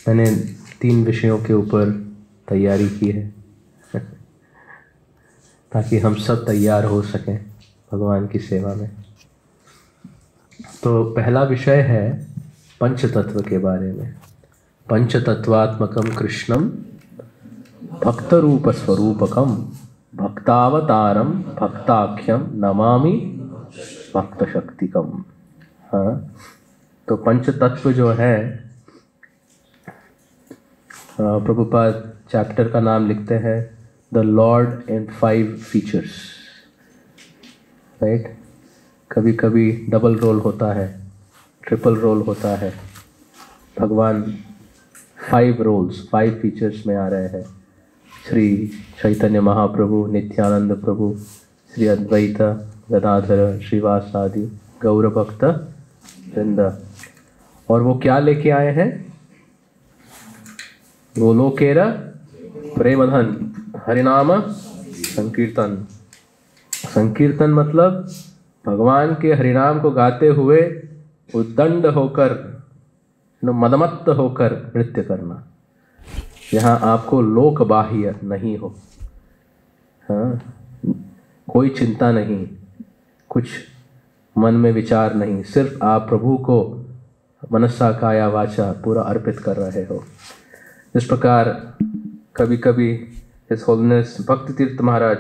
मैंने 3 विषयों के ऊपर तैयारी की है ताकि हम सब तैयार हो सकें भगवान की सेवा में। तो पहला विषय है पंचतत्व के बारे में। पंचतत्वात्मकम कृष्णम भक्त रूप स्वरूपकम भक्तावतारम भक्ताख्यम नमामि भक्त शक्तिकम। हाँ, तो पंचतत्व जो है, प्रभुपाद चैप्टर का नाम लिखते हैं the Lord in 5 features, right. कभी कभी डबल रोल होता है, ट्रिपल रोल होता है। भगवान 5 रोल्स 5 फीचर्स में आ रहे हैं। श्री चैतन्य महाप्रभु, नित्यानंद प्रभु, श्री अद्वैत गदाधर, श्रीवासादि गौर भक्त वृंद। और वो क्या लेके आए हैं? गोलोकेर प्रेमधन हरिनाम संकीर्तन। संकीर्तन मतलब भगवान के हरिनाम को गाते हुए उद्दंड होकर, मदमत्त होकर नृत्य करना। यहाँ आपको लोक बाह्य नहीं हो, हाँ, कोई चिंता नहीं, कुछ मन में विचार नहीं, सिर्फ आप प्रभु को मनसा काया वाचा पूरा अर्पित कर रहे हो। इस प्रकार कभी कभी हिज होलिनेस भक्ति तीर्थ महाराज,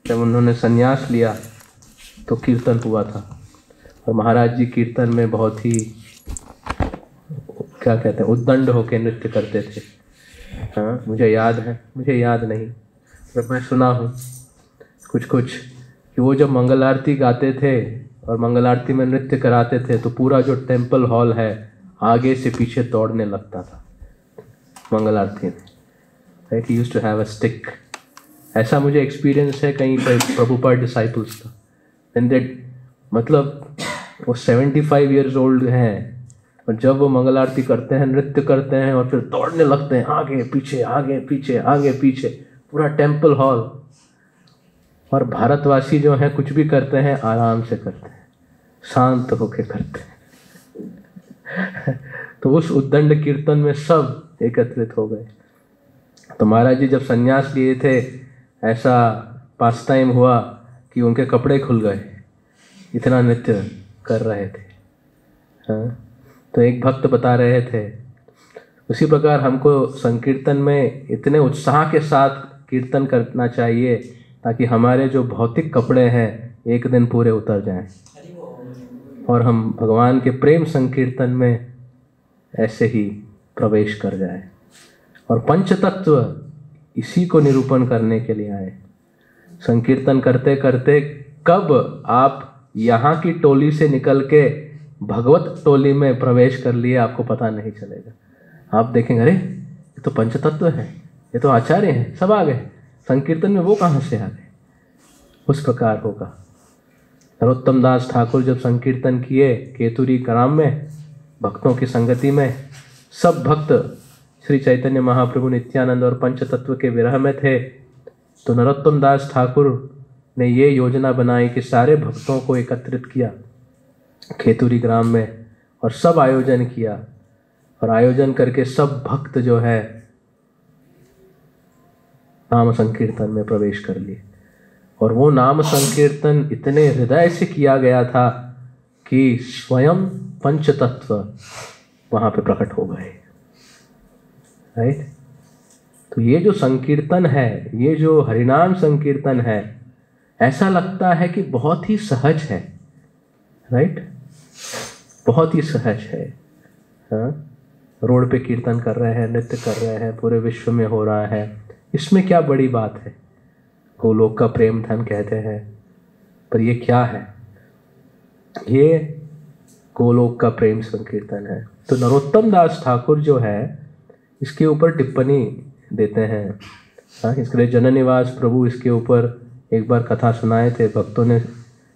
जब उन्होंने संन्यास लिया तो कीर्तन हुआ था, और महाराज जी कीर्तन में बहुत ही क्या कहते हैं, उद्दंड होकर नृत्य करते थे। हाँ, मुझे याद है, मुझे याद नहीं, जब मैं सुना हूँ कुछ कि वो जब मंगल आरती गाते थे और मंगल आरती में नृत्य कराते थे तो पूरा जो टेम्पल हॉल है आगे से पीछे दौड़ने लगता था मंगल आरती में, right. He used to have a stick. ऐसा मुझे एक्सपीरियंस है कहीं पर प्रभुपाद डिसाइपल्स का। एंड दैट मतलब वो 75 ईयर्स ओल्ड हैं, और जब वो मंगल आरती करते हैं, नृत्य करते हैं और फिर दौड़ने लगते हैं आगे पीछे आगे पीछे आगे पीछे, पूरा टेम्पल हॉल। और भारतवासी जो हैं कुछ भी करते हैं आराम से करते हैं, शांत होके करते हैं। तो उस उद्दंड कीर्तन में सब एकत्रित हो गए। तो महाराज जी जब संन्यास लिए थे, ऐसा पास टाइम हुआ कि उनके कपड़े खुल गए, इतना नृत्य कर रहे थे। हाँ, तो एक भक्त बता रहे थे, उसी प्रकार हमको संकीर्तन में इतने उत्साह के साथ कीर्तन करना चाहिए ताकि हमारे जो भौतिक कपड़े हैं एक दिन पूरे उतर जाएं और हम भगवान के प्रेम संकीर्तन में ऐसे ही प्रवेश कर जाएं। और पंचतत्व इसी को निरूपण करने के लिए आए। संकीर्तन करते करते कब आप यहाँ की टोली से निकल के भगवत टोली में प्रवेश कर लिए आपको पता नहीं चलेगा। आप देखेंगे, अरे ये तो पंचतत्व है, ये तो आचार्य हैं, सब आ गए संकीर्तन में, वो कहाँ से आ गए? उस प्रकार होगा। नरोत्तम दास ठाकुर जब संकीर्तन किए केतुरी ग्राम में भक्तों की संगति में, सब भक्त श्री चैतन्य महाप्रभु, नित्यानंद और पंचतत्व के विरह में थे, तो नरोत्तम दास ठाकुर ने ये योजना बनाई कि सारे भक्तों को एकत्रित किया खेतुरी ग्राम में और सब आयोजन किया, और आयोजन करके सब भक्त जो है नाम संकीर्तन में प्रवेश कर लिए। और वो नाम संकीर्तन इतने हृदय से किया गया था कि स्वयं पंचतत्व वहाँ पे प्रकट हो गए, राइट। तो ये जो संकीर्तन है, ये जो हरिनाम संकीर्तन है, ऐसा लगता है कि बहुत ही सहज है, राइट, बहुत ही सहज है। हाँ, रोड पे कीर्तन कर रहे हैं, नृत्य कर रहे हैं, पूरे विश्व में हो रहा है, इसमें क्या बड़ी बात है? गोलोक का प्रेम धन कहते हैं, पर ये क्या है? ये गोलोक का प्रेम संकीर्तन है। तो नरोत्तम दास ठाकुर जो है इसके ऊपर टिप्पणी देते हैं। हाँ, इसके लिए जननिवास प्रभु इसके ऊपर एक बार कथा सुनाए थे, भक्तों ने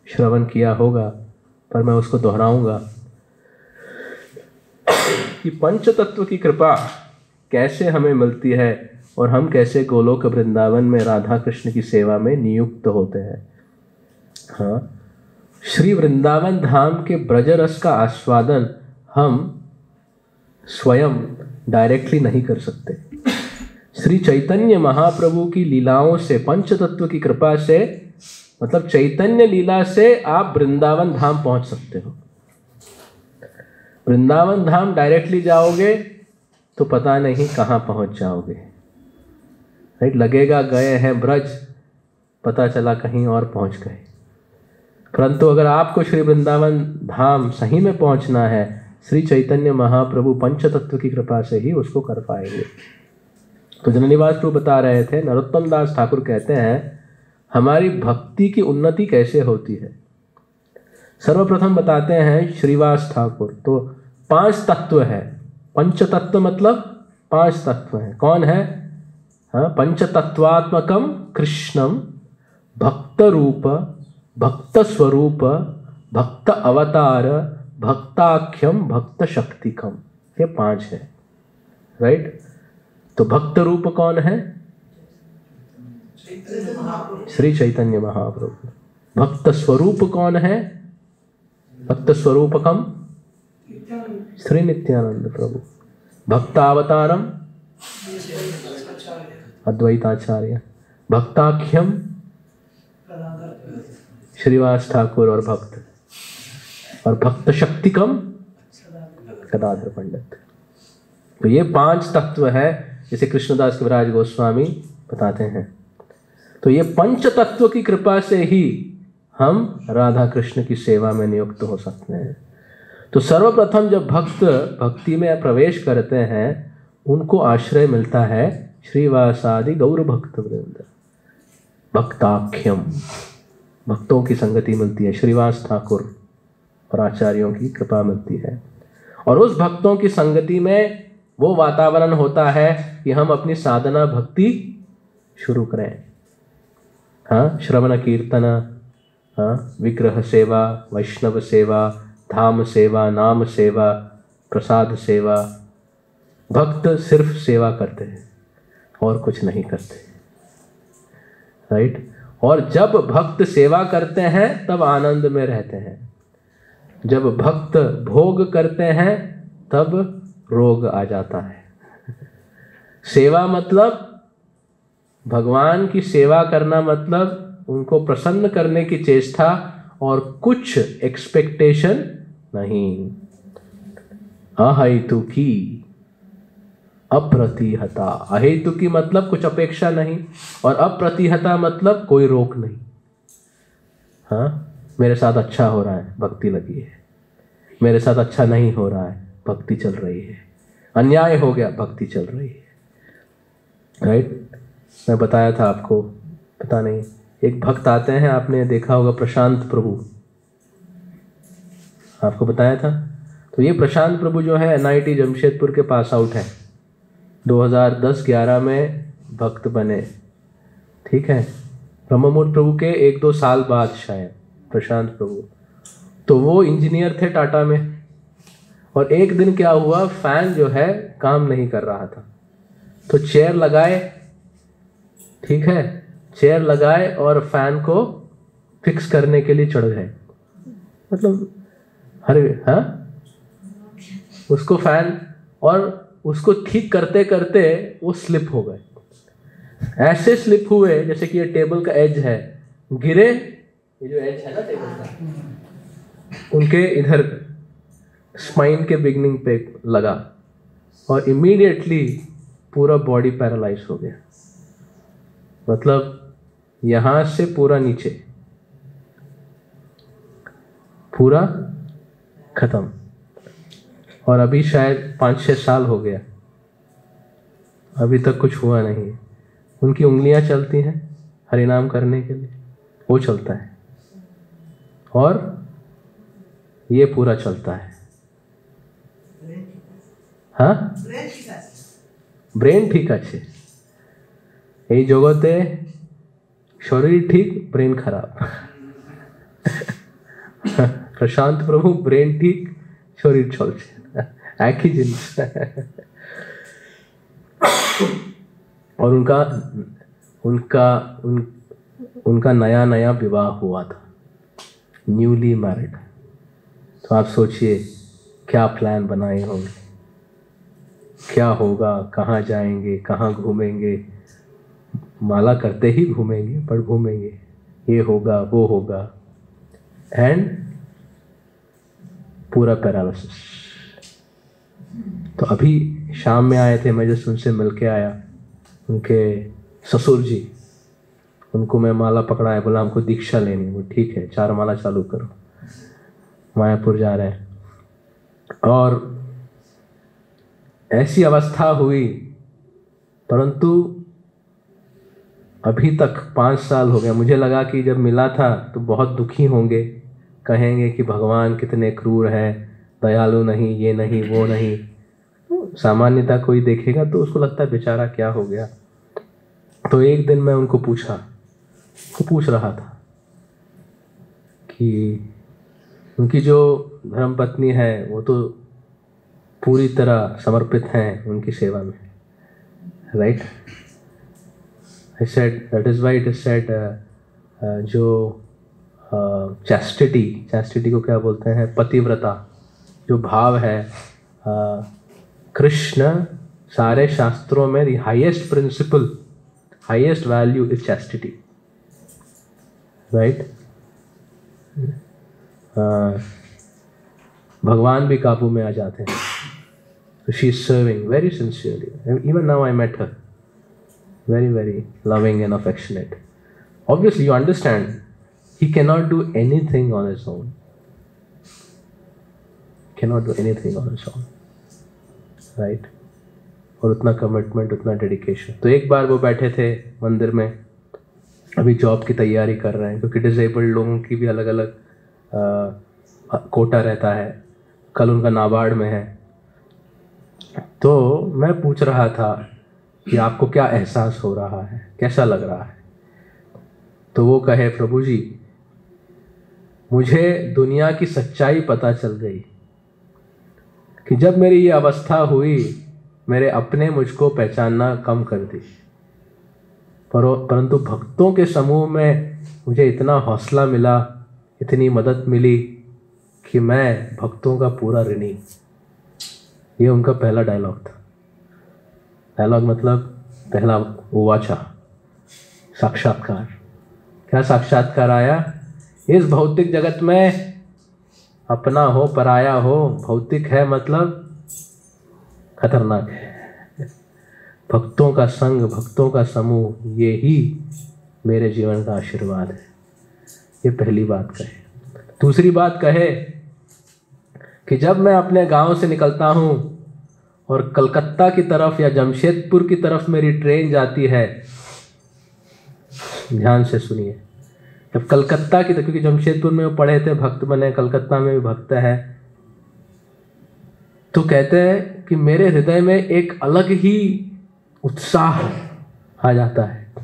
श्रवण किया होगा, पर मैं उसको दोहराऊंगा कि पंचतत्व की कृपा कैसे हमें मिलती है और हम कैसे गोलोक वृंदावन में राधा कृष्ण की सेवा में नियुक्त होते हैं। हाँ, श्री वृंदावन धाम के ब्रज रस का आस्वादन हम स्वयं डायरेक्टली नहीं कर सकते। श्री चैतन्य महाप्रभु की लीलाओं से, पंच तत्व की कृपा से, मतलब चैतन्य लीला से आप वृंदावन धाम पहुंच सकते हो। वृंदावन धाम डायरेक्टली जाओगे तो पता नहीं कहाँ पहुंच जाओगे, राइट। लगेगा गए हैं ब्रज, पता चला कहीं और पहुंच गए। परंतु अगर आपको श्री वृंदावन धाम सही में पहुंचना है, श्री चैतन्य महाप्रभु पंच तत्व की कृपा से ही उसको कर पाएंगे। तो जननिवास प्रभु बता रहे थे, नरोत्तम दास ठाकुर कहते हैं हमारी भक्ति की उन्नति कैसे होती है। सर्वप्रथम बताते हैं श्रीवास ठाकुर, तो 5 तत्व है। पंच तत्व मतलब 5 तत्व है। कौन है? हाँ, पंच तत्वात्मकम कृष्णम भक्त रूप, भक्त स्वरूप, भक्त अवतार, भक्ताख्यम, भक्त शक्तिकम, ये 5 है, राइट। तो भक्त रूप कौन है? श्री चैतन्य महाप्रभु। भक्त स्वरूप कौन है? भक्त स्वरूपकम श्री नित्यानंद प्रभु। भक्तावतारम अद्वैताचार्य। भक्ताख्यम श्रीवास ठाकुर और भक्त, और भक्त शक्तिकम गदाधर पंडित। तो ये 5 तत्व है, जिसे कृष्णदास कविराज गोस्वामी बताते हैं। तो ये पंच तत्व की कृपा से ही हम राधा कृष्ण की सेवा में नियुक्त हो सकते हैं। तो सर्वप्रथम जब भक्त भक्ति में प्रवेश करते हैं, उनको आश्रय मिलता है श्रीवासादि गौर भक्त वृंद। भक्ताख्यम, भक्तों की संगति मिलती है, श्रीवास ठाकुर और आचार्यों की कृपा मिलती है। और उस भक्तों की संगति में वो वातावरण होता है कि हम अपनी साधना भक्ति शुरू करें। हाँ, श्रवण कीर्तन, हाँ, विग्रह सेवा, वैष्णव सेवा, धाम सेवा, नाम सेवा, प्रसाद सेवा। भक्त सिर्फ सेवा करते हैं और कुछ नहीं करते, राइट। और जब भक्त सेवा करते हैं तब आनंद में रहते हैं, जब भक्त भोग करते हैं तब रोग आ जाता है। सेवा मतलब भगवान की सेवा करना, मतलब उनको प्रसन्न करने की चेष्टा और कुछ एक्सपेक्टेशन नहीं। अहेतु की अप्रतिहता। अहेतु की मतलब कुछ अपेक्षा नहीं, और अप्रतिहता मतलब कोई रोक नहीं। हाँ, मेरे साथ अच्छा हो रहा है, भक्ति लगी है। मेरे साथ अच्छा नहीं हो रहा है, भक्ति चल रही है। अन्याय हो गया, भक्ति चल रही है, राइट। मैं बताया था आपको, पता नहीं, एक भक्त आते हैं, आपने देखा होगा, प्रशांत प्रभु, आपको बताया था। तो ये प्रशांत प्रभु जो है NIT जमशेदपुर के पास आउट है, 2010-11 में भक्त बने, ठीक है। ब्रह्ममूर्त प्रभु के 1-2 साल बाद शायद प्रशांत प्रभु, तो वो इंजीनियर थे टाटा में। और एक दिन क्या हुआ, फैन जो है काम नहीं कर रहा था, तो चेयर लगाए, ठीक है, चेयर लगाए और फैन को फिक्स करने के लिए चढ़ गए। मतलब अरे हाँ, उसको फैन, और उसको ठीक करते करते वो स्लिप हो गए। ऐसे स्लिप हुए जैसे कि ये टेबल का एज है, गिरे, ये जो एज है ना टेबल का, उनके इधर स्पाइन के बिगनिंग पे लगा, और इमीडिएटली पूरा बॉडी पैरालाइज हो गया। मतलब यहां से पूरा नीचे पूरा खत्म। और अभी शायद 5-6 साल हो गया, अभी तक कुछ हुआ नहीं। उनकी उंगलियां चलती हैं हरिनाम करने के लिए, वो चलता है, और ये पूरा चलता है। हाँ, ब्रेन ठीक अच्छे, এই জগতে শরীর ঠিক ব্রেন খারাপ। प्रशांत प्रभु ब्रेन ठीक शरीर चलছে, एक ही जिनिस। और उनका नया नया विवाह हुआ था, न्यूली मैरिड। तो आप सोचिए क्या प्लान बनाए होंगे, क्या होगा, कहाँ जाएंगे, कहाँ घूमेंगे, माला करते ही घूमेंगे, पर घूमेंगे, ये होगा वो होगा, एंड पूरा पैरालिसिस। तो अभी शाम में आए थे, मैं जस्ट उनसे मिल के आया, उनके ससुर जी, उनको मैं माला पकड़ाया, बोला हमको दीक्षा लेनी। वो ठीक है, 4 माला चालू करो, मायापुर जा रहे हैं। और ऐसी अवस्था हुई, परंतु अभी तक 5 साल हो गए। मुझे लगा कि जब मिला था तो बहुत दुखी होंगे, कहेंगे कि भगवान कितने क्रूर है, दयालु नहीं, ये नहीं वो नहीं। सामान्यतः कोई देखेगा तो उसको लगता है बेचारा क्या हो गया। तो एक दिन मैं उनको पूछ रहा था कि उनकी जो धर्मपत्नी है वो तो पूरी तरह समर्पित हैं उनकी सेवा में, right. I said that is why it is said जो चैस्टिटी को क्या बोलते हैं, पतिव्रता जो भाव है, कृष्ण सारे शास्त्रों में the highest principle, highest value is chastity, right? भगवान भी काबू में आ जाते हैं। So she is serving very sincerely. Even now I met her. Very, very loving and affectionate. Obviously, you understand, he cannot do anything on his own. Cannot do anything on his own, right? और उतना commitment, उतना dedication. तो एक बार वो बैठे थे मंदिर में, अभी जॉब की तैयारी कर रहे हैं, क्योंकि डिसेबल्ड लोगों की भी अलग अलग कोटा रहता है। कल उनका नाबार्ड में है। तो मैं पूछ रहा था कि आपको क्या एहसास हो रहा है, कैसा लग रहा है। तो वो कहे, प्रभु जी मुझे दुनिया की सच्चाई पता चल गई कि जब मेरी ये अवस्था हुई, मेरे अपने मुझको पहचानना कम कर दी, परंतु भक्तों के समूह में मुझे इतना हौसला मिला, इतनी मदद मिली कि मैं भक्तों का पूरा ऋणी। ये उनका पहला डायलॉग था। डायलॉग मतलब पहला वाचा, साक्षात्कार। क्या साक्षात्कार आया? इस भौतिक जगत में अपना हो पराया हो, भौतिक है मतलब खतरनाक है। भक्तों का संग, भक्तों का समूह, ये ही मेरे जीवन का आशीर्वाद है। ये पहली बात कहे। दूसरी बात कहे कि जब मैं अपने गांव से निकलता हूँ और कलकत्ता की तरफ या जमशेदपुर की तरफ मेरी ट्रेन जाती है, ध्यान से सुनिए, जब कलकत्ता की, क्योंकि जमशेदपुर में वो पढ़े थे, भक्त बने, कलकत्ता में भी भक्त है, तो कहते हैं कि मेरे हृदय में एक अलग ही उत्साह आ जाता है।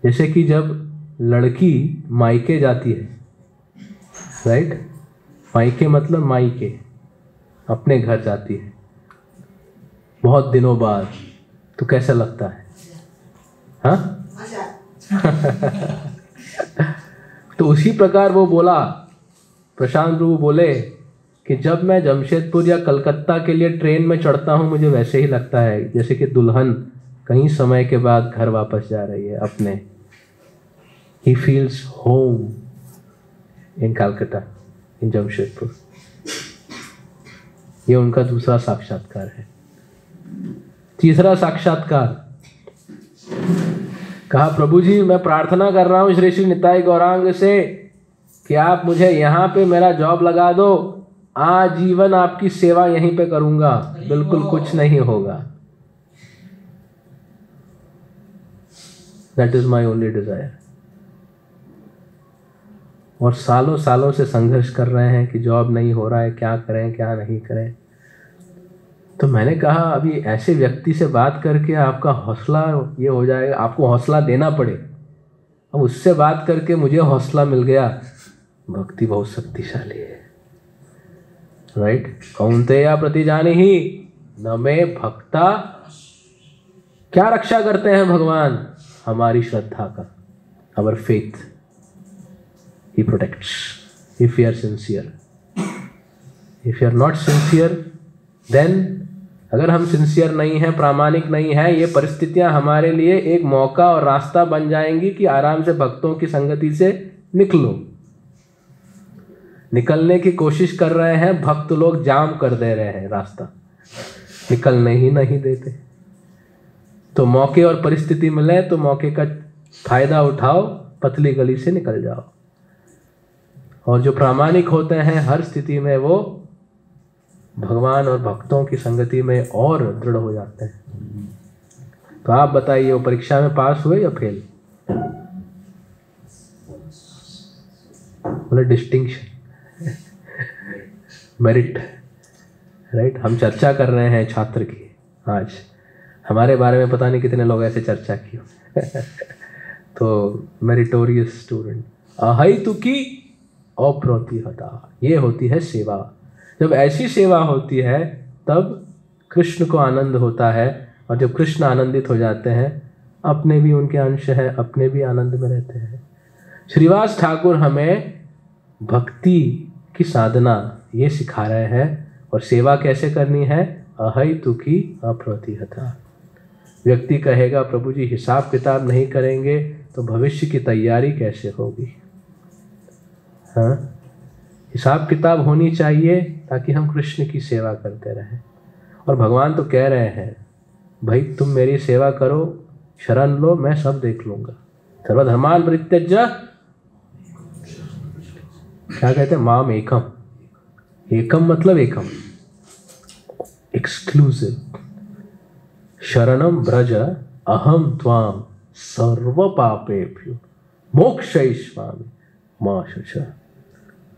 जैसे कि जब लड़की मायके जाती है, राइट, मायके मतलब मायके, अपने घर जाती है बहुत दिनों बाद, तो कैसा लगता है? हाँ तो उसी प्रकार वो बोला, प्रशांत प्रभु बोले कि जब मैं जमशेदपुर या कलकत्ता के लिए ट्रेन में चढ़ता हूँ, मुझे वैसे ही लगता है जैसे कि दुल्हन कहीं समय के बाद घर वापस जा रही है अपने। He feels home in Calcutta, in Jamshedpur. ये उनका दूसरा साक्षात्कार है। तीसरा साक्षात्कार, कहा प्रभु जी मैं प्रार्थना कर रहा हूँ श्री श्री निताई गौरांग से कि आप मुझे यहाँ पे मेरा जॉब लगा दो, आजीवन आपकी सेवा यहीं पे करूँगा, बिल्कुल कुछ नहीं होगा। That is my only desire। और सालों सालों से संघर्ष कर रहे हैं कि जॉब नहीं हो रहा है, क्या करें क्या नहीं करें। तो मैंने कहा अभी ऐसे व्यक्ति से बात करके आपका हौसला ये हो जाएगा, आपको हौसला देना पड़े। अब उससे बात करके मुझे हौसला मिल गया। भक्ति बहुत शक्तिशाली है, राइट। कौन्तेय प्रतिजानीहि न मे भक्ता, क्या रक्षा करते हैं भगवान? हमारी श्रद्धा का, आवर फेथ ही protects if you are sincere. If you are not sincere then अगर हम सिंसियर नहीं हैं, प्रामाणिक नहीं हैं, ये परिस्थितियां हमारे लिए एक मौका और रास्ता बन जाएंगी कि आराम से भक्तों की संगति से निकलो। निकलने की कोशिश कर रहे हैं, भक्त लोग जाम कर दे रहे हैं, रास्ता निकलने ही नहीं देते। तो मौके और परिस्थिति मिले तो मौके का फायदा उठाओ, पतली गली से निकल जाओ। और जो प्रामाणिक होते हैं हर स्थिति में वो भगवान और भक्तों की संगति में और दृढ़ हो जाते हैं। तो आप बताइए, वो परीक्षा में पास हुए या फेल? बोले डिस्टिंक्शन, मेरिट, राइट। हम चर्चा कर रहे हैं छात्र की, आज हमारे बारे में पता नहीं कितने लोग ऐसे चर्चा की तो मेरिटोरियस स्टूडेंट। अहैतुकी अप्रतिहता, ये होती है सेवा। जब ऐसी सेवा होती है तब कृष्ण को आनंद होता है, और जब कृष्ण आनंदित हो जाते हैं अपने भी उनके अंश हैं, अपने भी आनंद में रहते हैं। श्रीवास ठाकुर हमें भक्ति की साधना ये सिखा रहे हैं, और सेवा कैसे करनी है? अहैतुकी अप्रतिहता। व्यक्ति कहेगा प्रभु जी हिसाब किताब नहीं करेंगे तो भविष्य की तैयारी कैसे होगी? हाँ, हिसाब किताब होनी चाहिए ताकि हम कृष्ण की सेवा करते रहें। और भगवान तो कह रहे हैं भाई तुम मेरी सेवा करो, शरण लो, मैं सब देख लूंगा। सर्वधर्मान परित्यज्य, क्या कहते हैं? माम एकम। एकम मतलब एकम, एक्सक्लूसिव। शरणम ब्रज अहम त्वाम सर्व पापेभ्यो मोक्षयिष्यामि मा शुच।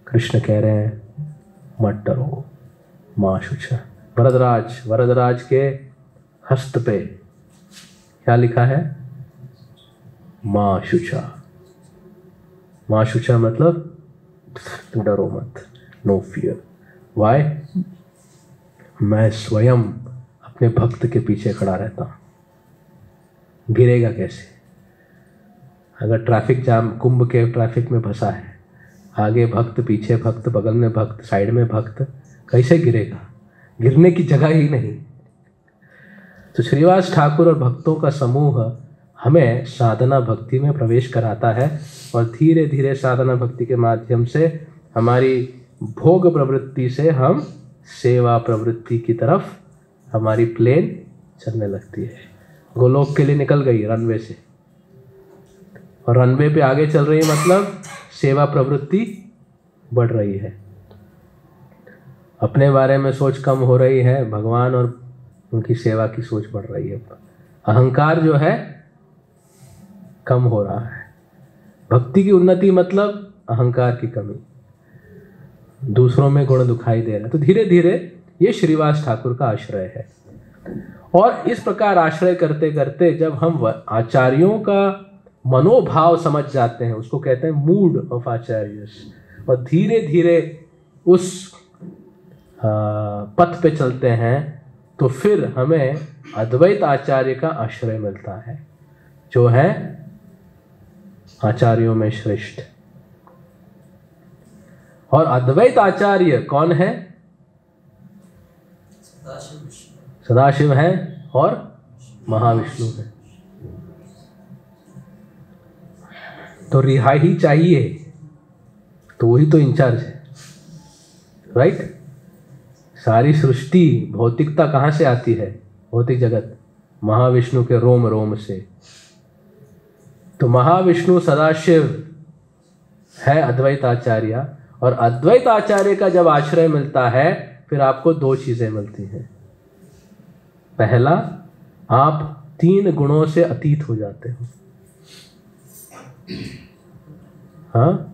कृष्ण कह रहे हैं मत डरो, मा शुच। वरदराज के हस्त पे क्या लिखा है? मा शुचा। मा शुचा मतलब डरो मत, नो फियर। वाई? मैं स्वयं अपने भक्त के पीछे खड़ा रहता हूं। गिरेगा कैसे? अगर ट्रैफिक जाम, कुंभ के ट्रैफिक में फंसा है, आगे भक्त, पीछे भक्त, बगल में भक्त, साइड में भक्त, कैसे गिरेगा? गिरने की जगह ही नहीं। तो श्रीवास ठाकुर और भक्तों का समूह हमें साधना भक्ति में प्रवेश कराता है, और धीरे धीरे साधना भक्ति के माध्यम से हमारी भोग प्रवृत्ति से हम सेवा प्रवृत्ति की तरफ हमारी प्लेन चलने लगती है। गोलोक के लिए निकल गई रनवे से, और रनवे पे आगे चल रही है, मतलब सेवा प्रवृत्ति बढ़ रही है। अपने बारे में सोच कम हो रही है, भगवान और उनकी सेवा की सोच बढ़ रही है। अहंकार जो है कम हो रहा है। भक्ति की उन्नति मतलब अहंकार की कमी, दूसरों में गुण दिखाई दे रहा है। तो धीरे धीरे ये श्रीवास ठाकुर का आश्रय है। और इस प्रकार आश्रय करते करते जब हम आचार्यों का मनोभाव समझ जाते हैं, उसको कहते हैं मूड ऑफ आचार्यस, और धीरे धीरे उस पथ पे चलते हैं, तो फिर हमें अद्वैत आचार्य का आश्रय मिलता है, जो है आचार्यों में श्रेष्ठ। और अद्वैत आचार्य कौन है? सदाशिव है और महाविष्णु है। तो रिहाई चाहिए तो वही तो इंचार्ज है, राइट। सारी सृष्टि भौतिकता कहाँ से आती है? भौतिक जगत महाविष्णु के रोम रोम से। तो महाविष्णु सदाशिव है अद्वैत आचार्य, और अद्वैत आचार्य का जब आश्रय मिलता है फिर आपको दो चीजें मिलती हैं। पहला, आप 3 गुणों से अतीत हो जाते हो। हाँ,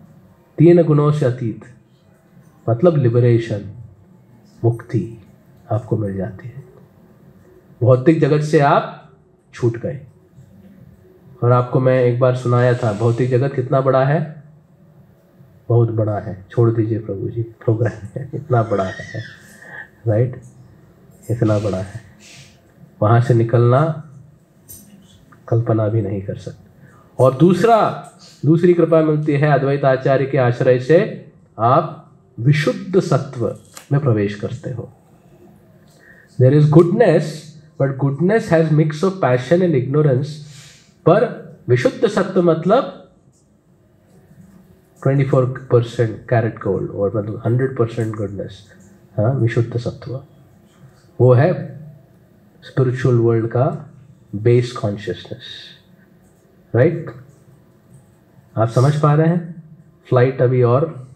3 गुणों से अतीत मतलब लिबरेशन, मुक्ति आपको मिल जाती है। भौतिक जगत से आप छूट गए। और आपको मैं एक बार सुनाया था, भौतिक जगत कितना बड़ा है? बहुत बड़ा है। छोड़ दीजिए प्रभु जी, प्रोग्राम है, इतना बड़ा है, राइट, इतना बड़ा है। वहाँ से निकलना कल्पना भी नहीं कर सकते। और दूसरी कृपा मिलती है अद्वैत आचार्य के आश्रय से, आप विशुद्ध सत्व में प्रवेश करते हो। There is goodness, but goodness has mix of passion and ignorance. पर विशुद्ध सत्व मतलब 24% कैरेट गोल्ड, और मतलब 100% गुडनेस। हाँ, विशुद्ध सत्व वो है स्पिरिचुअल वर्ल्ड का बेस कॉन्शियसनेस, राइट? आप समझ पा रहे हैं? फ्लाइट अभी और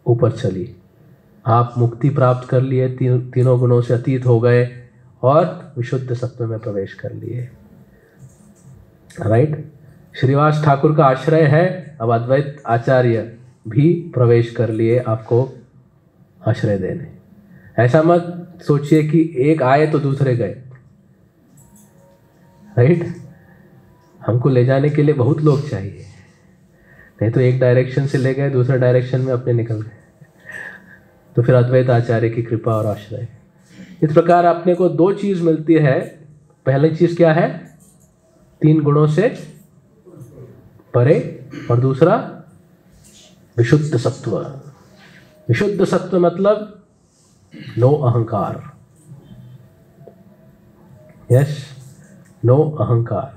ऊपर चली, आप मुक्ति प्राप्त कर लिए, तीनों गुणों से अतीत हो गए और विशुद्ध सत्व में प्रवेश कर लिए, राइट? श्रीवास ठाकुर का आश्रय है, अब अद्वैत आचार्य भी प्रवेश कर लिए आपको आश्रय देने। ऐसा मत सोचिए कि एक आए तो दूसरे गए, राइट? हमको ले जाने के लिए बहुत लोग चाहिए, नहीं तो एक डायरेक्शन से ले गए, दूसरे डायरेक्शन में अपने निकल गए। तो फिर अद्वैत आचार्य की कृपा और आश्रय। इस प्रकार अपने को दो चीज मिलती है। पहली चीज क्या है? 3 गुणों से परे, और दूसरा विशुद्ध सत्व। विशुद्ध सत्व मतलब नो अहंकार, यस, नो अहंकार,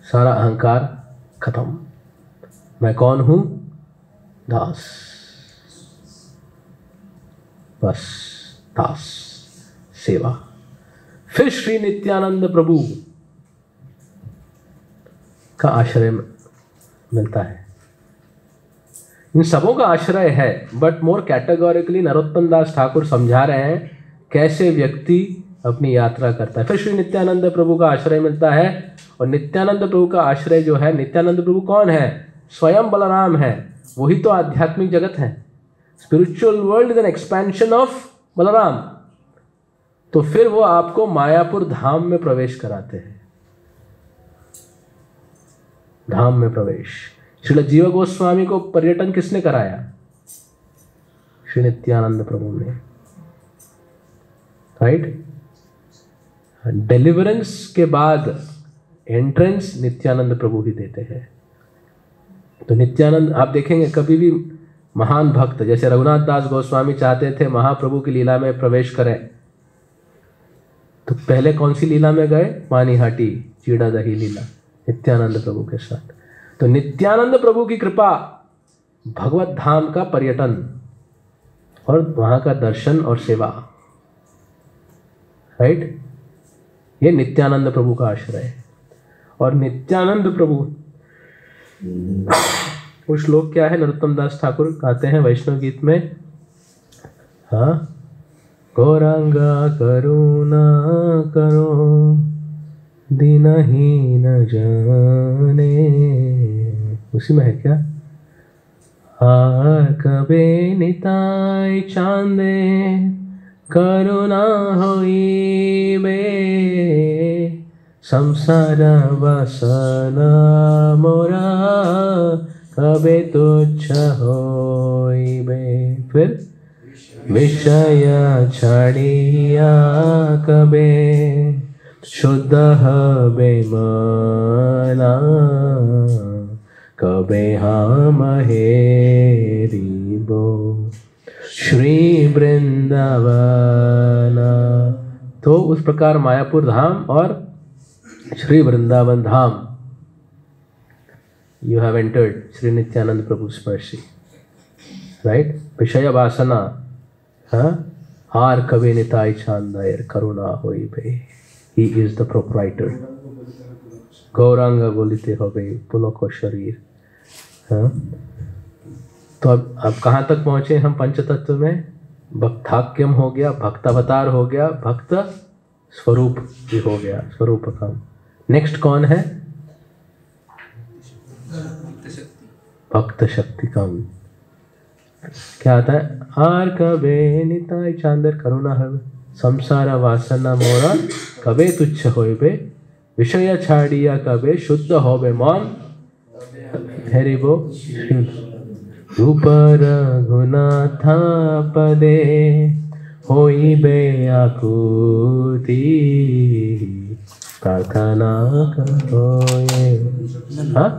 सारा अहंकार खत्म। मैं कौन हूं? दास, बस दास, सेवा। फिर श्री नित्यानंद प्रभु का आश्रय मिलता है। इन सबों का आश्रय है, बट मोर कैटेगोरिकली नरोत्तम दास ठाकुर समझा रहे हैं कैसे व्यक्ति अपनी यात्रा करता है। फिर श्री नित्यानंद प्रभु का आश्रय मिलता है, और नित्यानंद प्रभु का आश्रय जो है, नित्यानंद प्रभु कौन है? स्वयं बलराम है, वही तो आध्यात्मिक जगत है। Spiritual world is an expansion of Balram. तो फिर वो आपको मायापुर धाम में प्रवेश कराते हैं। धाम में प्रवेश श्रील जीव गोस्वामी को पर्यटन किसने कराया? श्री नित्यानंद प्रभु ने, राइट? डिलीवरेंस के बाद एंट्रेंस नित्यानंद प्रभु ही देते हैं। तो नित्यानंद, आप देखेंगे कभी भी महान भक्त जैसे रघुनाथ दास गोस्वामी चाहते थे महाप्रभु की लीला में प्रवेश करें, तो पहले कौन सी लीला में गए? पानीहाटी चीड़ा दही लीला नित्यानंद प्रभु के साथ। तो नित्यानंद प्रभु की कृपा, भगवत धाम का पर्यटन और वहां का दर्शन और सेवा, राइट? ये नित्यानंद प्रभु का आश्रय है। और नित्यानंद प्रभु, वो श्लोक क्या है? नरोत्तम दास ठाकुर गाते हैं वैष्णव गीत में, हाँ, गौरांगा करुणा करो दीनहीन जाने, उसी में है क्या? हार कबे निताई चांदे करुणा होई बे, संसार वासना मोरा कबे तुच्छ होई बे। फिर विषय छाड़िया कबे शुद्ध हबे मना, कबे हम हेरिबो श्री वृंदावन। तो उस प्रकार मायापुर धाम और Shri Vrindavan Dham, you have entered Shri Nityananda Prabhu स्पर्शी, राइट? विषय वासना, हाँ, हार कभी निताई छांदायर करुणा होई बे, he is the proprietor. Gauranga बोलिते हो बे पुलको शरीर, हाँ। तो अब कहाँ तक पहुँचे हम पंच तत्व में? भक्ताख्यम हो गया, भक्तावतार हो गया, भक्त स्वरूप भी हो गया, स्वरूपकम। नेक्स्ट कौन है? भक्त शक्तिकम। क्या आता है? आर कबे निताई चांदर करुणा हर, संसार वासना मोरा कबे तुच्छ होय बे, विषय छाड़िया कबे शुद्ध हो बे मन, हेरिबो रूप रघुनाथा पदे होई बे आकुति, प्रार्थना करोये, हाँ,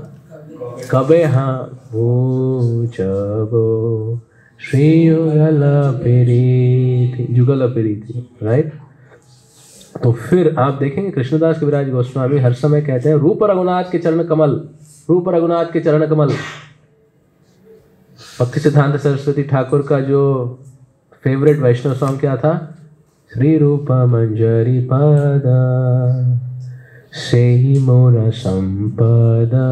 कबे हाँ पूजबो श्री युगल प्रीति, जुगल प्रीति, राइट। तो फिर आप देखेंगे कृष्णदास कविराज गोस्वामी हर समय कहते हैं रूप रघुनाथ के चरण कमल, रूप रघुनाथ के चरण कमल। भक्ति सिद्धांत सरस्वती ठाकुर का जो फेवरेट वैष्णव सॉन्ग क्या था? श्री रूप मंजरी पादा से ही मोरा संपदा,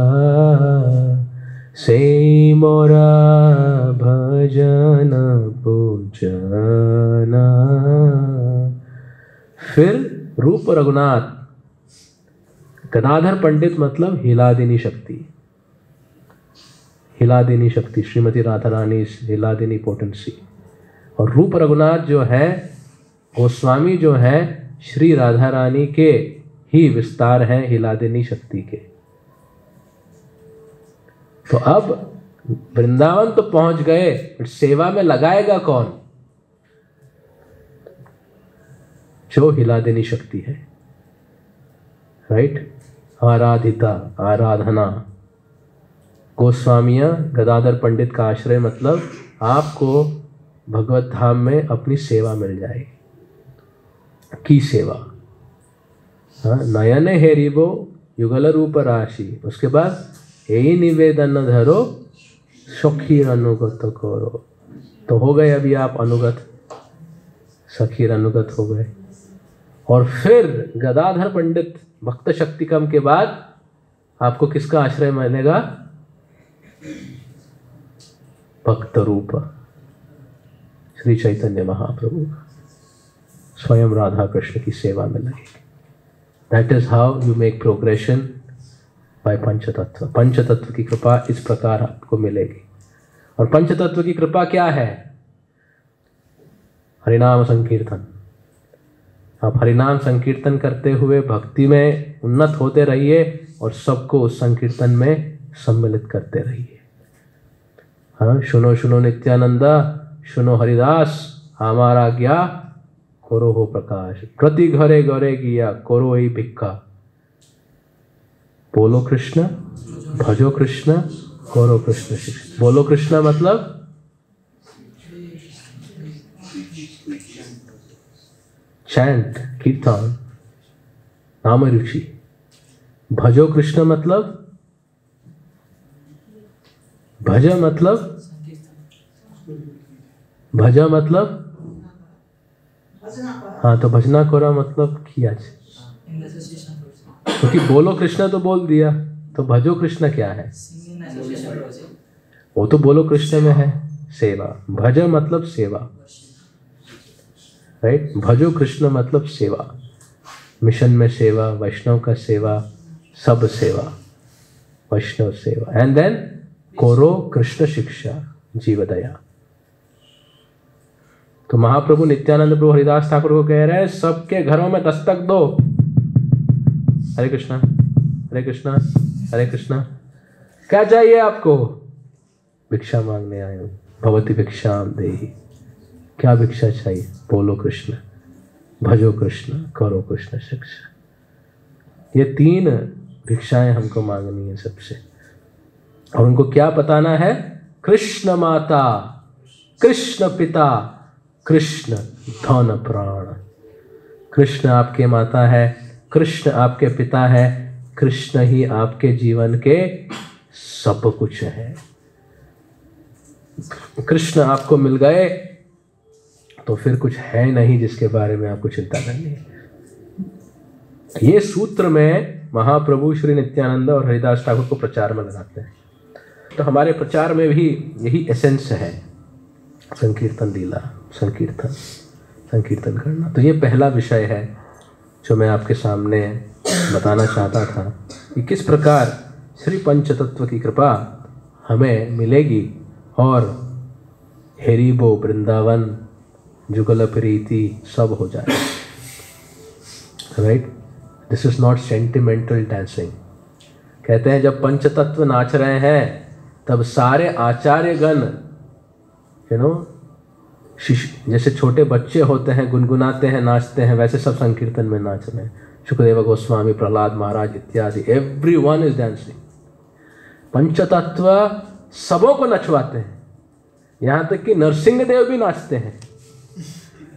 से ही मोरा भजन पूजना। फिर रूप रघुनाथ, गदाधर पंडित मतलब हिला देनी शक्ति, हिला देनी शक्ति, श्रीमती राधा रानी हिला देनी पोटेंसी। और रूप रघुनाथ जो है, गोस्वामी जो है, श्री राधा रानी के ही विस्तार हैं हिला देनी शक्ति के। तो अब वृंदावन तो पहुंच गए, सेवा में लगाएगा कौन? जो हिला देनी शक्ति है, राइट। आराधिता, आराधना। गोस्वामिया गदाधर पंडित का आश्रय मतलब आपको भगवत धाम में अपनी सेवा मिल जाएगी। की सेवा, हाँ, नयन हेरिबो युगल रूप राशि। उसके बाद यही निवेदन धरो सखीर अनुगत करो। तो हो गए अभी आप अनुगत, सखीर अनुगत हो गए। और फिर गदाधर पंडित भक्त शक्तिकम के बाद आपको किसका आश्रय मिलेगा? भक्त रूप श्री चैतन्य महाप्रभु, स्वयं राधा कृष्ण की सेवा में लगेगी। That is how you make progression by Panchatattva. Panchatattva की कृपा इस प्रकार आपको मिलेगी। और पंचतत्व की कृपा क्या है? हरिनाम संकीर्तन। आप हरिनाम संकीर्तन करते हुए भक्ति में उन्नत होते रहिए और सबको उस संकीर्तन में सम्मिलित करते रहिए। हाँ, सुनो सुनो नित्यानंदा, सुनो हरिदास, हमारा ज्ञा करो हो प्रकाश, प्रति घरे घरे गिया करो ही भिक्खा। बोलो कृष्ण, भजो कृष्ण, करो कृष्ण शिक्षा। बोलो कृष्ण मतलब चैंट, कीर्तन, नाम रुचि। भजो कृष्ण मतलब, भज मतलब, भज मतलब, हाँ, तो भजना कोरा मतलब किया। क्योंकि बोलो कृष्ण तो बोल दिया, तो भजो कृष्ण क्या है? वो तो बोलो कृष्ण में है सेवा। भज मतलब सेवा, राइट। भजो कृष्ण मतलब सेवा, मिशन में सेवा, वैष्णव का सेवा, सब सेवा, वैष्णव सेवा। एंड देन करो कृष्ण शिक्षा, जीव दया। तो महाप्रभु नित्यानंद प्रभु हरिदास ठाकुर को कह रहे हैं सबके घरों में दस्तक दो। हरे कृष्णा, हरे कृष्णा, हरे कृष्णा। क्या चाहिए आपको? भिक्षा मांगने आए हूं, भवती भिक्षाम देहि। क्या भिक्षा चाहिए? बोलो कृष्ण, भजो कृष्ण, करो कृष्ण शिक्षा। ये 3 भिक्षाएं हमको मांगनी है सबसे। और उनको क्या बताना है? कृष्ण माता, कृष्ण पिता, कृष्ण धन प्राण। कृष्ण आपके माता है, कृष्ण आपके पिता है, कृष्ण ही आपके जीवन के सब कुछ है। कृष्ण आपको मिल गए तो फिर कुछ है नहीं जिसके बारे में आपको चिंता करनी है। ये सूत्र में महाप्रभु श्री नित्यानंद और हरिदास ठाकुर को प्रचार में लगाते हैं। तो हमारे प्रचार में भी यही एसेंस है, संकीर्तन लीला, संकीर्तन करना। तो ये पहला विषय है जो मैं आपके सामने बताना चाहता था कि किस प्रकार श्री पंचतत्व की कृपा हमें मिलेगी और हेरिबो वृंदावन जुगल प्रीति सब हो जाए। Right, this is not sentimental dancing. कहते हैं जब पंचतत्व नाच रहे हैं तब सारे आचार्यगण जैसे छोटे बच्चे होते हैं, गुनगुनाते हैं, नाचते हैं, वैसे सब संकीर्तन में नाच रहे हैं। सुखदेव गोस्वामी, प्रहलाद महाराज इत्यादि, एवरीवन इज डांसिंग। पंचतत्व सबों को नचवाते हैं। यहाँ तक कि नरसिंह देव भी नाचते हैं,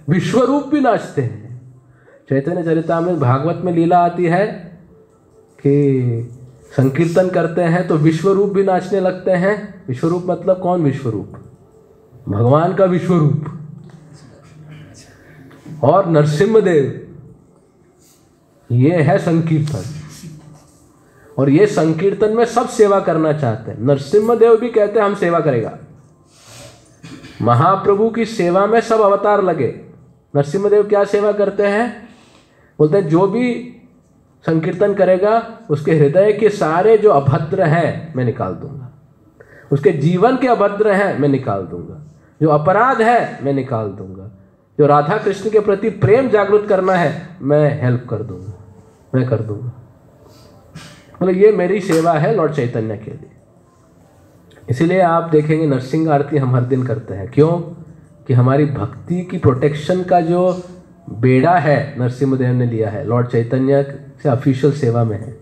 विश्वरूप भी नाचते हैं। चैतन्य चरितामृत भागवत में लीला आती है कि संकीर्तन करते हैं तो विश्वरूप भी नाचने लगते हैं। विश्वरूप मतलब कौन विश्वरूप? भगवान का विश्वरूप। और नरसिम्हदेव, ये है संकीर्तन। और ये संकीर्तन में सब सेवा करना चाहते हैं। नरसिम्हदेव भी कहते हैं हम सेवा करेगा। महाप्रभु की सेवा में सब अवतार लगे। नरसिम्हदेव क्या सेवा करते हैं? बोलते हैं जो भी संकीर्तन करेगा उसके हृदय के सारे जो अभद्र हैं मैं निकाल दूंगा, उसके जीवन के अभद्र हैं मैं निकाल दूंगा, जो अपराध है मैं निकाल दूंगा, जो राधा कृष्ण के प्रति प्रेम जागृत करना है मैं हेल्प कर दूंगा, मैं कर दूंगा। मतलब ये मेरी सेवा है लॉर्ड चैतन्य के लिए। इसीलिए आप देखेंगे नरसिंह आरती हम हर दिन करते हैं। क्यों? कि हमारी भक्ति की प्रोटेक्शन का जो बेड़ा है नरसिम्हदेव ने लिया है, लॉर्ड चैतन्य से ऑफिशियल सेवा में है।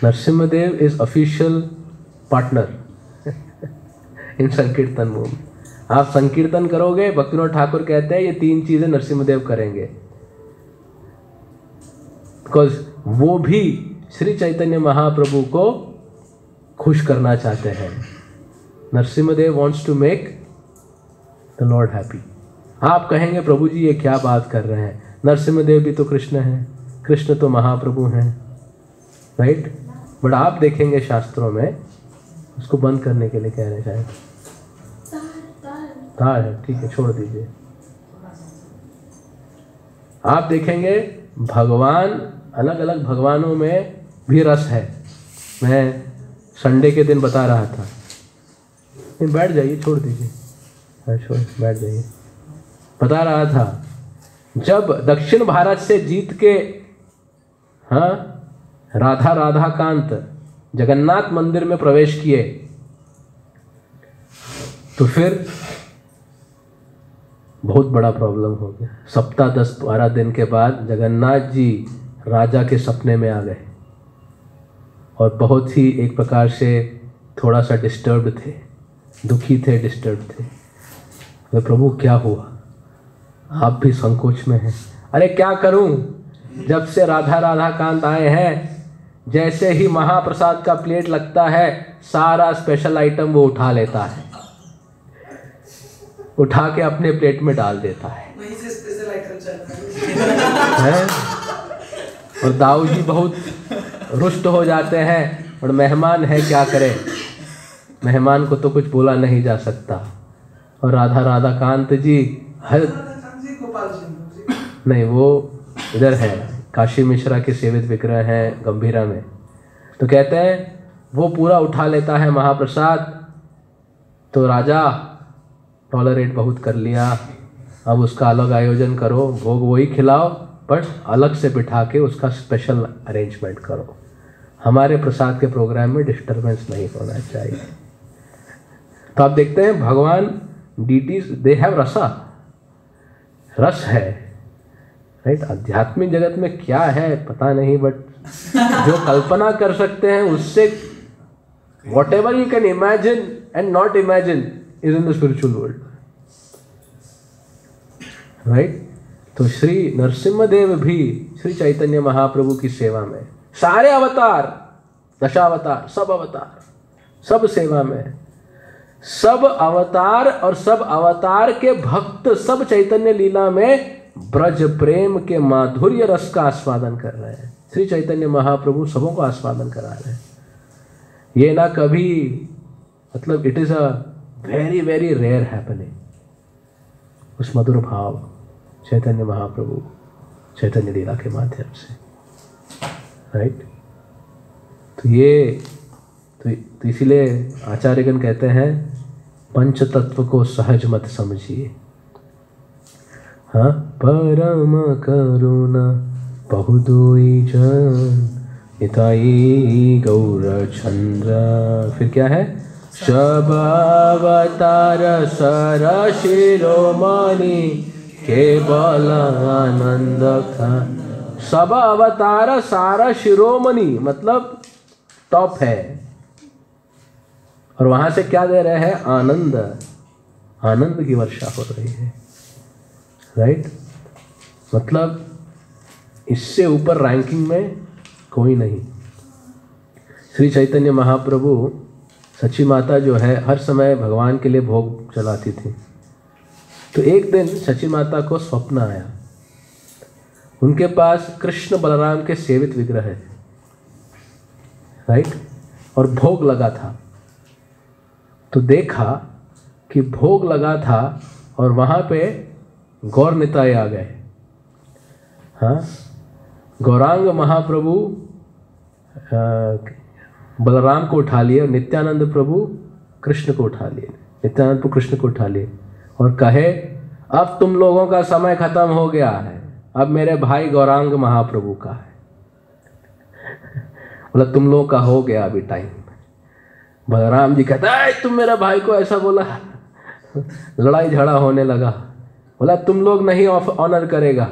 Narasimhadeva is official partner in संकीर्तन मूवमेंट। आप संकीर्तन करोगे, भक्तिविनोद ठाकुर कहते हैं ये 3 चीजें नरसिम्हदेव करेंगे, बिकॉज वो भी श्री चैतन्य महाप्रभु को खुश करना चाहते हैं। Narasimhadeva wants to make the lord happy. आप कहेंगे प्रभु जी ये क्या बात कर रहे हैं, नरसिम्हदेव भी तो कृष्ण हैं, कृष्ण तो महाप्रभु हैं, राइट? बट आप देखेंगे शास्त्रों में उसको बंद करने के लिए कह रहे हैं, शायद तार है, ठीक है छोड़ दीजिए। आप देखेंगे भगवान, अलग अलग भगवानों में भी रस है। मैं संडे के दिन बता रहा था, नहीं बैठ जाइए, छोड़ दीजिए, छोड़ बैठ जाइए। बता रहा था जब दक्षिण भारत से जीत के राधा राधाकांत जगन्नाथ मंदिर में प्रवेश किए तो फिर बहुत बड़ा प्रॉब्लम हो गया। सप्ताह 10-12 दिन के बाद जगन्नाथ जी राजा के सपने में आ गए और बहुत ही एक प्रकार से थोड़ा सा डिस्टर्ब्ड थे, दुखी थे, डिस्टर्ब थे। तो प्रभु क्या हुआ? आप भी संकोच में हैं। अरे क्या करूं, जब से राधा राधाकांत आए हैं जैसे ही महाप्रसाद का प्लेट लगता है सारा स्पेशल आइटम वो उठा लेता है, उठा के अपने प्लेट में डाल देता है। वहीं से स्पेशल आइटम चलता है। और दाऊ जी बहुत रुष्ट हो जाते हैं और मेहमान है क्या करे, मेहमान को तो कुछ बोला नहीं जा सकता। और राधा राधाकांत जी नहीं, वो इधर है, काशी मिश्रा के सेवित विग्रह हैं गंभीरा में। तो कहते हैं वो पूरा उठा लेता है महाप्रसाद, तो राजा टॉलरेट बहुत कर लिया, अब उसका अलग आयोजन करो, भोग वही खिलाओ बट अलग से बिठा के उसका स्पेशल अरेंजमेंट करो। हमारे प्रसाद के प्रोग्राम में डिस्टर्बेंस नहीं होना चाहिए। तो आप देखते हैं भगवान डीटीज दे हैव रसा, रस है, राइट? आध्यात्मिक जगत में क्या है पता नहीं, बट जो कल्पना कर सकते हैं उससे what ever you can imagine and not imagine is in the spiritual world, right? तो श्री नरसिम्हदेव भी श्री चैतन्य महाप्रभु की सेवा में, सारे अवतार, दशावतार, सब अवतार, सब सेवा में, सब अवतार और सब अवतार के भक्त सब चैतन्य लीला में ब्रज प्रेम के माधुर्य रस का आस्वादन कर रहे हैं। श्री चैतन्य महाप्रभु सबों को आस्वादन करा रहे हैं। ये ना कभी, मतलब it is a very very rare happening. उस मधुर भाव चैतन्य महाप्रभु चैतन्य लीला के माध्यम से, राइट? तो ये तो इसीलिए आचार्यगण कहते हैं पंच तत्व को सहज मत समझिए। हाँ, परम करुणा बहुदोई जन निताई गौर चंद्र। फिर क्या है? सब अवतार सर शिरोमणि केवल आनंद का। सब अवतार सारा शिरोमणि मतलब टॉप है, और वहां से क्या दे रहे हैं? आनंद। आनंद की वर्षा हो रही है, राइट। मतलब इससे ऊपर रैंकिंग में कोई नहीं। श्री चैतन्य महाप्रभु, सच्ची माता जो है हर समय भगवान के लिए भोग चलाती थी। तो एक दिन सच्ची माता को स्वप्न आया, उनके पास कृष्ण बलराम के सेवित विग्रह है, राइट, और भोग लगा था। तो देखा कि भोग लगा था और वहाँ पे गौर निताई आ गए। हाँ, गौरांग महाप्रभु बलराम को उठा लिए और नित्यानंद प्रभु कृष्ण को उठा लिए, नित्यानंद प्रभु कृष्ण को उठा लिए और कहे, अब तुम लोगों का समय खत्म हो गया है, अब मेरे भाई गौरांग महाप्रभु का है। बोला तुम लोगों का हो गया अभी टाइम। बलराम जी कहता है तुम मेरे भाई को ऐसा बोला, लड़ाई झगड़ा होने लगा। बोला तुम लोग नहीं ऑनर करेगा,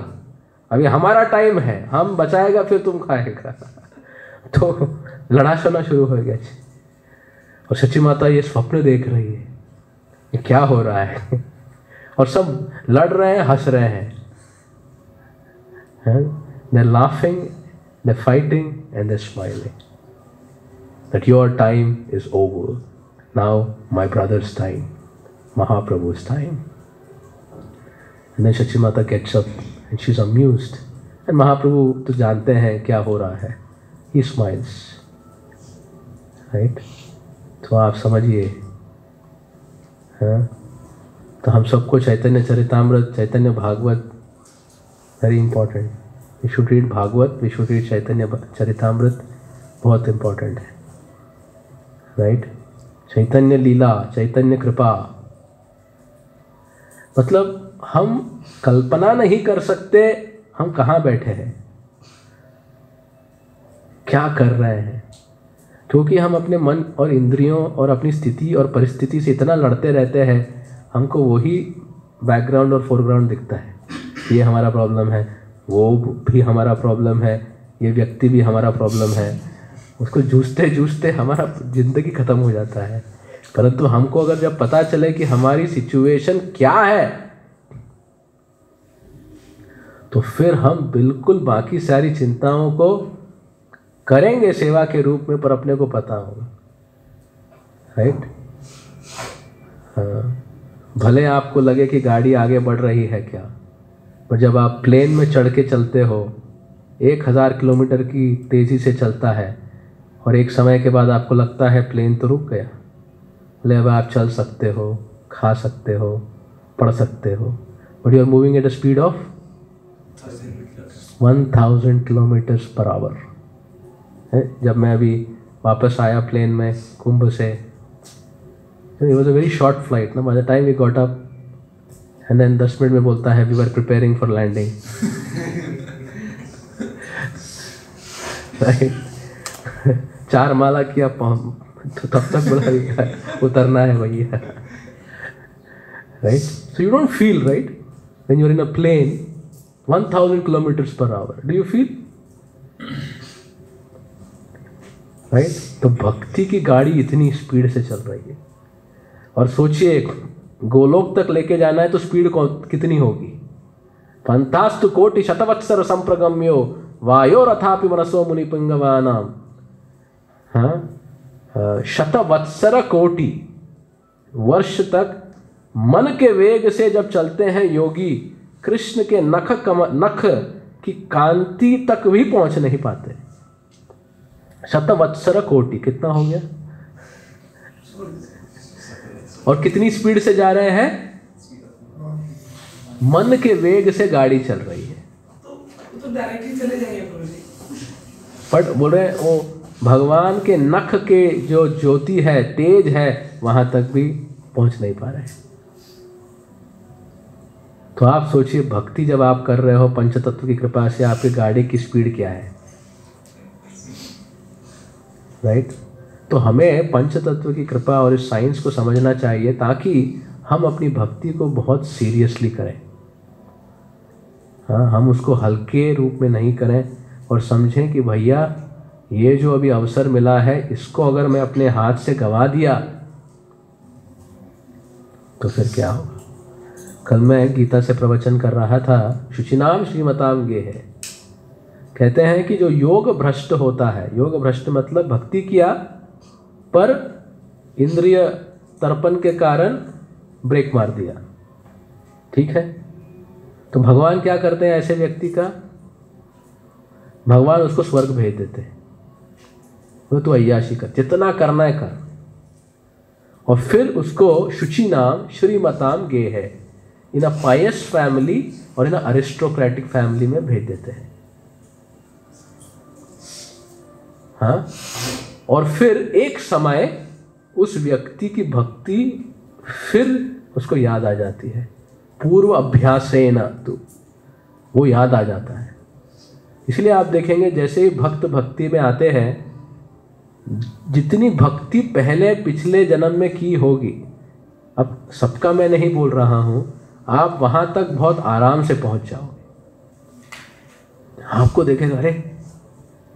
अभी हमारा टाइम है, हम बचाएगा फिर तुम खाएगा। तो लड़ा शोना शुरू हो गया। और सच्ची माता ये स्वप्न देख रही है, ये क्या हो रहा है, और सब लड़ रहे हैं, हंस रहे हैं। They're laughing, they're fighting, and they're smiling. That your time is over. Now my brother's time, Mahaprabhu's time. And then Sachi Mata gets up and she's amused. And Mahaprabhu तो जानते हैं क्या हो रहा है. He smiles. Right? तो आप समझिए, हाँ, तो हम सबको Chaitanya Charitamrita, Chaitanya Bhagavat, very important. We should read Bhagavat, we should read Chaitanya Charitamrita, बहुत इंपॉर्टेंट है, राइट। चैतन्य लीला, चैतन्य कृपा, मतलब हम कल्पना नहीं कर सकते हम कहाँ बैठे हैं, क्या कर रहे हैं, क्योंकि हम अपने मन और इंद्रियों और अपनी स्थिति और परिस्थिति से इतना लड़ते रहते हैं, हमको वही बैकग्राउंड और फोरग्राउंड दिखता है। ये हमारा प्रॉब्लम है, वो भी हमारा प्रॉब्लम है, ये व्यक्ति भी हमारा प्रॉब्लम है। उसको जूझते जूझते हमारा ज़िंदगी ख़त्म हो जाता है। परंतु हमको अगर जब पता चले कि हमारी सिचुएशन क्या है, तो फिर हम बिल्कुल बाकी सारी चिंताओं को करेंगे सेवा के रूप में, पर अपने को पता होगा, राइट। हाँ, भले आपको लगे कि गाड़ी आगे बढ़ रही है क्या, पर जब आप प्लेन में चढ़ के चलते हो, 1000 किलोमीटर की तेज़ी से चलता है, और एक समय के बाद आपको लगता है प्लेन तो रुक गया, बोले अब आप चल सकते हो, खा सकते हो, पढ़ सकते हो, but you are moving at a speed of 1000 kilometres per hour. जब मैं अभी वापस आया प्लेन में कुंभ से, it was a very short flight ना, by the time we got up and then 10 minute में बोलता है we were preparing for landing, right. 4 माला किया तो तब तक बोला उतरना है भैया, right. So you don't feel, right, when you are in a plane 1000 kilometres per hour, do you feel, right. तो भक्ति की गाड़ी इतनी स्पीड से चल रही है, और सोचिए गोलोक तक लेके जाना है तो स्पीड कितनी होगी। पंथास्तु कोटि शतवत्सर संप्रगम्यो वायो रथापि मनसो मुनिपुंगवानाम। हाँ, शतवत्सर कोटि वर्ष तक मन के वेग से जब चलते हैं योगी, कृष्ण के नख की कांति तक भी पहुंच नहीं पाते। शतवत्सर कोटि कितना हो गया, और कितनी स्पीड से जा रहे हैं, मन के वेग से गाड़ी चल रही है। तो डायरेक्टली चले जाएंगे प्रभु जी। बट बोल रहे वो भगवान के नख के जो ज्योति है, तेज है, वहां तक भी पहुंच नहीं पा रहे। तो आप सोचिए, भक्ति जब आप कर रहे हो पंचतत्व की कृपा से, आपकी गाड़ी की स्पीड क्या है, राइट। तो हमें पंचतत्व की कृपा और इस साइंस को समझना चाहिए, ताकि हम अपनी भक्ति को बहुत सीरियसली करें। हाँ, हम उसको हल्के रूप में नहीं करें, और समझें कि भैया ये जो अभी अवसर मिला है, इसको अगर मैं अपने हाथ से गंवा दिया तो फिर क्या होगा? कल मैं गीता से प्रवचन कर रहा था, शुचिनाम श्रीमताम गे है। कहते हैं कि जो योग भ्रष्ट होता है, योग भ्रष्ट मतलब भक्ति किया पर इंद्रिय तर्पण के कारण ब्रेक मार दिया, ठीक है, तो भगवान क्या करते हैं ऐसे व्यक्ति का? भगवान उसको स्वर्ग भेज देते हैं। वो तो अय्याशी कर, जितना करना है कर, और फिर उसको शुचि नाम श्रीमताम गे है, इन अ पायस फैमिली और इन अ अरिस्टोक्रेटिक फैमिली में भेज देते हैं। हाँ, और फिर एक समय उस व्यक्ति की भक्ति फिर उसको याद आ जाती है, पूर्व अभ्यासेन, तो वो याद आ जाता है। इसलिए आप देखेंगे जैसे ही भक्त भक्ति में आते हैं, जितनी भक्ति पहले पिछले जन्म में की होगी, अब सबका मैं नहीं बोल रहा हूं, आप वहां तक बहुत आराम से पहुंच जाओगे। आपको देखेगा, अरे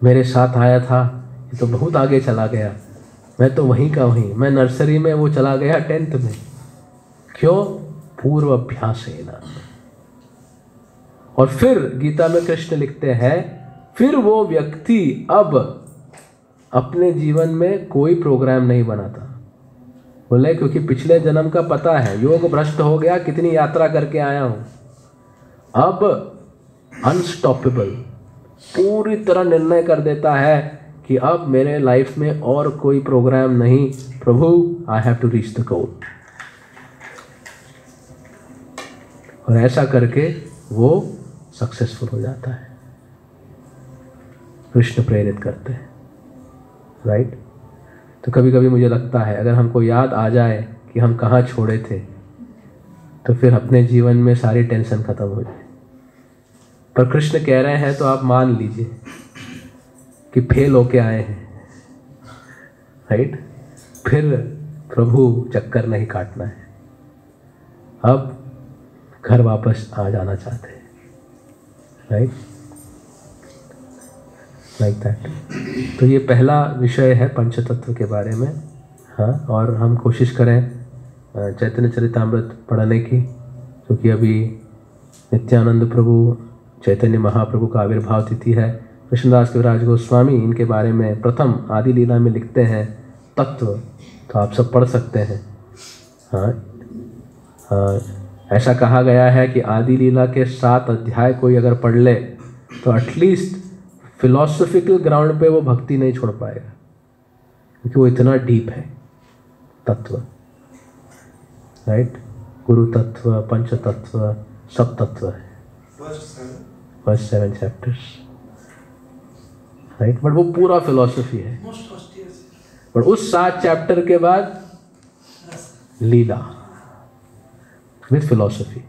मेरे साथ आया था, ये तो बहुत आगे चला गया, मैं तो वहीं का वहीं, मैं नर्सरी में, वो चला गया 10th में। क्यों? पूर्व अभ्यास है ना। और फिर गीता में कृष्ण लिखते हैं, फिर वो व्यक्ति अब अपने जीवन में कोई प्रोग्राम नहीं बनाता। बोले क्योंकि पिछले जन्म का पता है, योग भ्रष्ट हो गया, कितनी यात्रा करके आया हूं, अब अनस्टॉपेबल पूरी तरह निर्णय कर देता है कि अब मेरे लाइफ में और कोई प्रोग्राम नहीं, Prabhu I have to reach the goal. और ऐसा करके वो सक्सेसफुल हो जाता है। कृष्ण प्रेरित करते हैं, राइट? तो कभी कभी मुझे लगता है अगर हमको याद आ जाए कि हम कहाँ छोड़े थे, तो फिर अपने जीवन में सारी टेंशन खत्म हो जाए। पर कृष्ण कह रहे हैं तो आप मान लीजिए कि फेल होके आए हैं, राइट? फिर प्रभु चक्कर नहीं काटना है, अब घर वापस आ जाना चाहते हैं, राइट? Like that. तो ये पहला विषय है पंचतत्व के बारे में। हाँ, और हम कोशिश करें चैतन्य चरितामृत पढ़ने की, क्योंकि अभी नित्यानंद प्रभु चैतन्य महाप्रभु का आविर्भाव तिथि है। कृष्णदास कविराज गोस्वामी इनके बारे में प्रथम आदि लीला में लिखते हैं तत्व, तो आप सब पढ़ सकते हैं। हाँ, ऐसा कहा गया है कि आदि लीला के 7 अध्याय कोई अगर पढ़ ले तो एटलीस्ट फिलॉसफिकल ग्राउंड पे वो भक्ति नहीं छोड़ पाएगा, क्योंकि वो इतना डीप है तत्व, राइट? गुरु तत्व, पंच तत्व, सब तत्व है, फर्स्ट 7 चैप्टर्स, राइट? बट वो पूरा फिलॉसफी है। बट उस 7 चैप्टर के बाद lila with philosophy.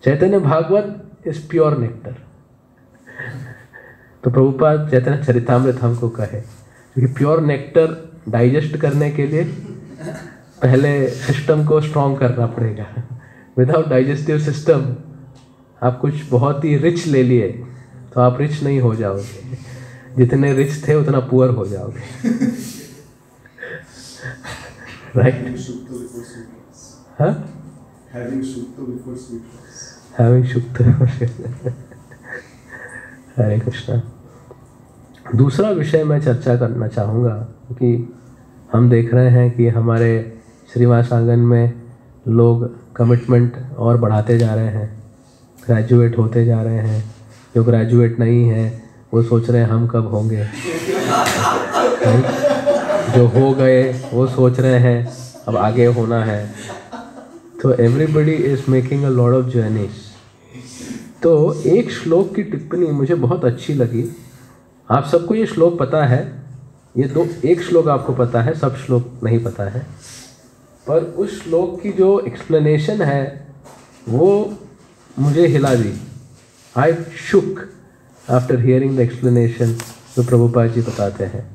Chaitanya Bhagavat is pure nectar. तो प्रभुपाद चैतन्य चरितामृत हमको कहे, क्योंकि प्योर नेक्टर डाइजेस्ट करने के लिए पहले सिस्टम को स्ट्रॉन्ग करना पड़ेगा। विदाउट डाइजेस्टिव सिस्टम आप कुछ बहुत ही रिच ले लिए तो आप रिच नहीं हो जाओगे, जितने रिच थे उतना पुअर हो जाओगे, राइट? हाँ, Having Shukta before sweetness. Having Shukta हरे कृष्णा। दूसरा विषय मैं चर्चा करना चाहूँगा, क्योंकि हम देख रहे हैं कि हमारे श्रीवास आंगन में लोग कमिटमेंट और बढ़ाते जा रहे हैं, ग्रेजुएट होते जा रहे हैं। जो ग्रेजुएट नहीं है वो सोच रहे हैं हम कब होंगे, जो हो गए वो सोच रहे हैं अब आगे होना है। तो everybody is making a lot of journeys. तो एक श्लोक की टिप्पणी मुझे बहुत अच्छी लगी। आप सबको ये श्लोक पता है, ये एक श्लोक आपको पता है, सब श्लोक नहीं पता है, पर उस श्लोक की जो एक्सप्लेनेशन है वो मुझे हिला दी। आई शुक आफ्टर हियरिंग द एक्सप्लेनेशन जो प्रभुपाद जी बताते हैं।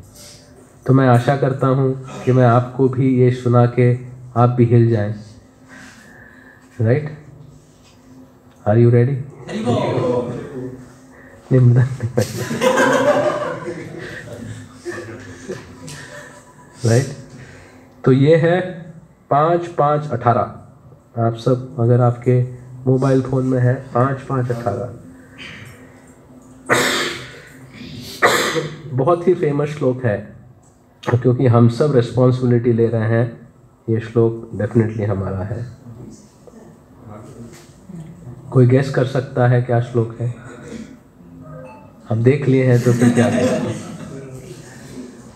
तो मैं आशा करता हूँ कि मैं आपको भी ये सुना के आप भी हिल जाएं, right? Are you ready? Right? तो ये है 5-5-18। आप सब अगर आपके मोबाइल फ़ोन में है 5-5-18, बहुत ही फेमस श्लोक है, क्योंकि हम सब रिस्पॉन्सिबिलिटी ले रहे हैं, ये श्लोक डेफिनेटली हमारा है। कोई गेस कर सकता है क्या श्लोक है? अब देख लिए हैं तो फिर क्या करें?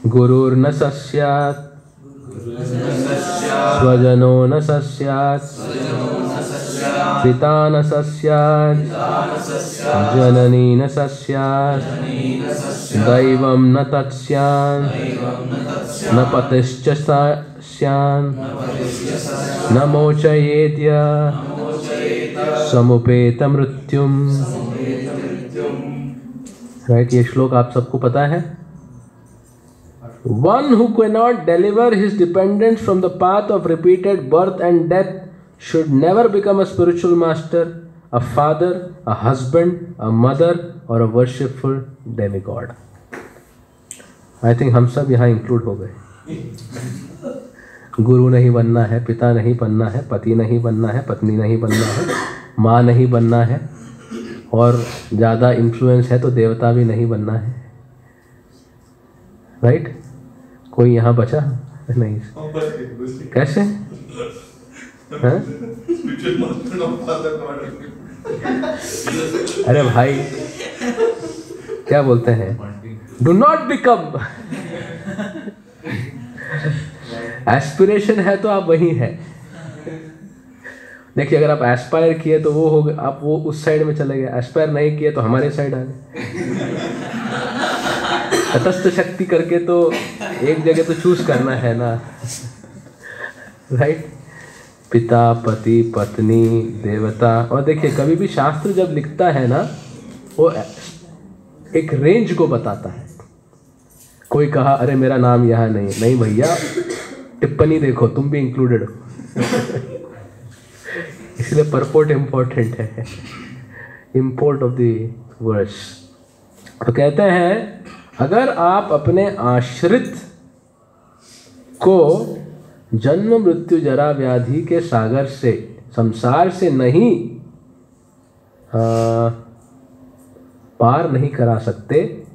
गुरुर्न सस्यात् स्वजनो न सस्यात् पिता न सस्यात् जननी न सस्यात् दैवं न तत्स्यात् न पतिश्च स्यात् न मोचयेद्य समुपेत मृत्युम। राइट, ये श्लोक आप सबको पता है। One who cannot deliver his dependents from the path of repeated birth and death should never become a spiritual master, a father, a husband, a mother or a worshipful demigod. I think हम सब यहाँ include हो गए। गुरु नहीं बनना है, पिता नहीं बनना है, पति नहीं बनना है, पत्नी नहीं बनना है, माँ नहीं बनना है, और ज़्यादा इन्फ्लुएंस है तो देवता भी नहीं बनना है। राइट? कोई यहाँ बचा नहीं? कैसे? हाँ? अरे भाई क्या बोलते हैं? Do not become. एस्पिरेशन है तो आप वही है। देखिए, अगर आप एस्पायर किए तो वो हो गए, आप वो उस साइड में चले गए। एस्पायर नहीं किए तो हमारे साइड आ गए। तटस्थ शक्ति करके तो एक जगह तो चूज करना है ना। राइट? पिता, पति, पत्नी, देवता। और देखिए, कभी भी शास्त्र जब लिखता है ना, वो एक रेंज को बताता है। कोई कहा अरे मेरा नाम यहाँ नहीं भैया, टिप्पणी देखो, तुम भी इंक्लूडेड हो। इसलिए परपोर्ट इम्पोर्टेंट है, इम्पोर्ट ऑफ द वर्ड्स। तो कहते हैं, अगर आप अपने आश्रित को जन्म मृत्यु जरा व्याधि के सागर से, संसार से नहीं पार नहीं करा सकते,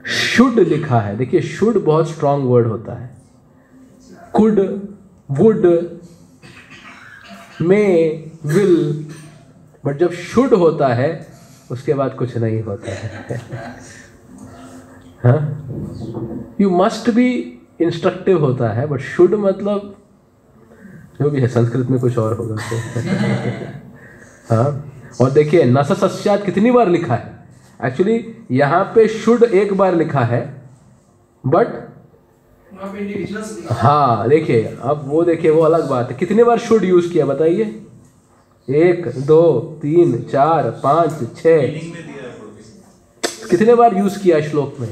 शुड लिखा है। देखिए, शुड बहुत स्ट्रांग वर्ड होता है। Could, would, may, will, but जब शुड होता है उसके बाद कुछ नहीं होता है। हाँ, यू मस्ट बी इंस्ट्रक्टिव होता है, बट शुड मतलब जो भी है, संस्कृत में कुछ और होगा। हाँ, और देखिए न सस्यात् कितनी बार लिखा है। एक्चुअली यहाँ पे शुड एक बार लिखा है, बट हाँ देखिए, अब वो देखिए, वो अलग बात है। कितने बार शुड यूज किया बताइए? 1, 2, 3, 4, 5, 6, कितने बार यूज किया श्लोक में?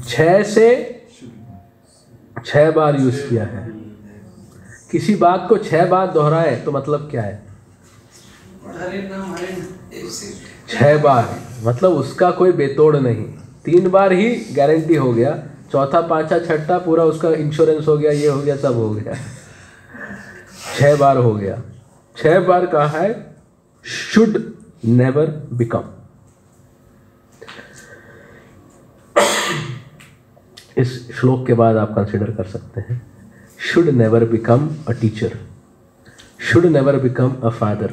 6 से 6 बार यूज किया है। किसी बात को 6 बार दोहराए तो मतलब क्या है? 6 बार मतलब उसका कोई बेतोड़ नहीं। 3 बार ही गारंटी हो गया, चौथा, पांचवा, छठा पूरा उसका इंश्योरेंस हो गया, ये हो गया, सब हो गया। 6 बार हो गया। 6 बार कहा है शुड नेवर बिकम। इस श्लोक के बाद आप कंसिडर कर सकते हैं, should never become a teacher, should never become a father,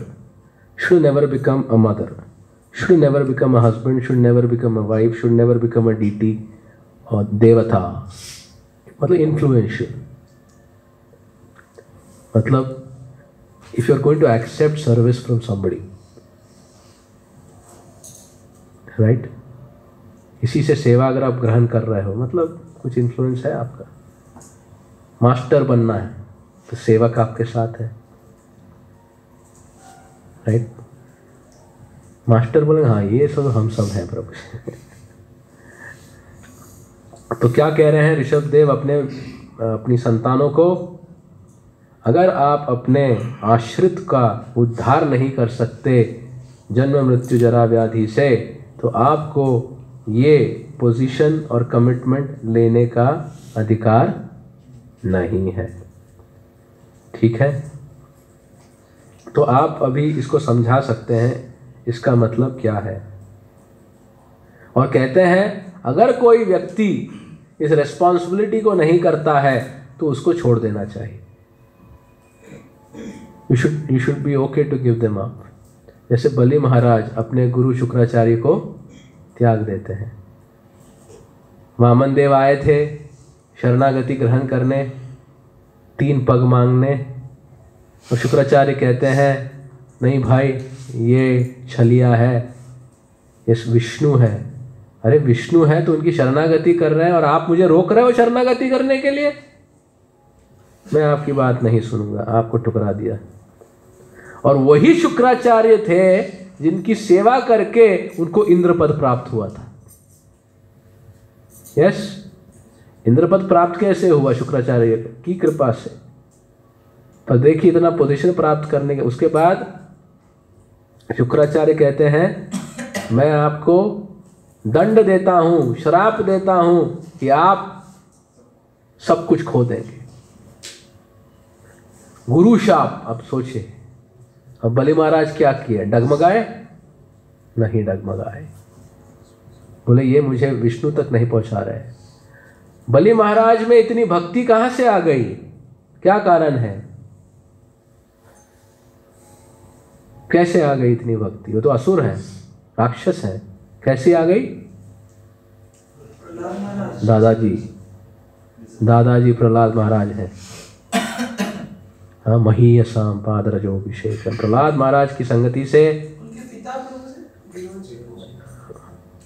should never become a mother, should never become a husband, should never become a wife, should never become a deity or devata, मतलब influential। मतलब if you are going to accept service from somebody, right, इसी से सेवा अगर आप ग्रहण कर रहे हो, मतलब कुछ इन्फ्लुएंस है आपका। मास्टर बनना है तो सेवक आपके साथ है, राइट? मास्टर बोलेंगे हाँ ये सब हम सब हैं प्रभु। तो क्या कह रहे हैं ऋषभ देव अपनी संतानों को? अगर आप अपने आश्रित का उद्धार नहीं कर सकते जन्म मृत्यु जरा व्याधि से, तो आपको ये पोजीशन और कमिटमेंट लेने का अधिकार नहीं है। ठीक है, तो आप अभी इसको समझा सकते हैं इसका मतलब क्या है। और कहते हैं अगर कोई व्यक्ति इस रेस्पॉन्सिबिलिटी को नहीं करता है तो उसको छोड़ देना चाहिए। You should be okay to give them up. जैसे बलि महाराज अपने गुरु शुक्राचार्य को त्याग देते हैं। वामन देव आए थे शरणागति ग्रहण करने, 3 पग मांगने, और शुक्राचार्य कहते हैं नहीं भाई ये छलिया है, ये विष्णु है। अरे विष्णु है तो उनकी शरणागति कर रहे हैं और आप मुझे रोक रहे हो शरणागति करने के लिए? मैं आपकी बात नहीं सुनूंगा, आपको ठुकरा दिया। और वही शुक्राचार्य थे जिनकी सेवा करके उनको इंद्रपद प्राप्त हुआ था। यस, इंद्रपद प्राप्त कैसे हुआ? शुक्राचार्य की कृपा से। पर देखिए इतना पोजीशन प्राप्त करने के उसके बाद शुक्राचार्य कहते हैं मैं आपको दंड देता हूं, श्राप देता हूं कि आप सब कुछ खो देंगे। गुरु शाप। अब सोचिए, अब बलि महाराज क्या किया? डगमगाए? नहीं डगमगाए, बोले ये मुझे विष्णु तक नहीं पहुंचा रहे। बलि महाराज में इतनी भक्ति कहां से आ गई? क्या कारण है? कैसे आ गई इतनी भक्ति? वो तो असुर है, राक्षस है, कैसी आ गई? दादाजी प्रहलाद महाराज हैं। हाँ, महीयसाम पादरजोभिषेक। प्रहलाद महाराज की संगति से उनके पिता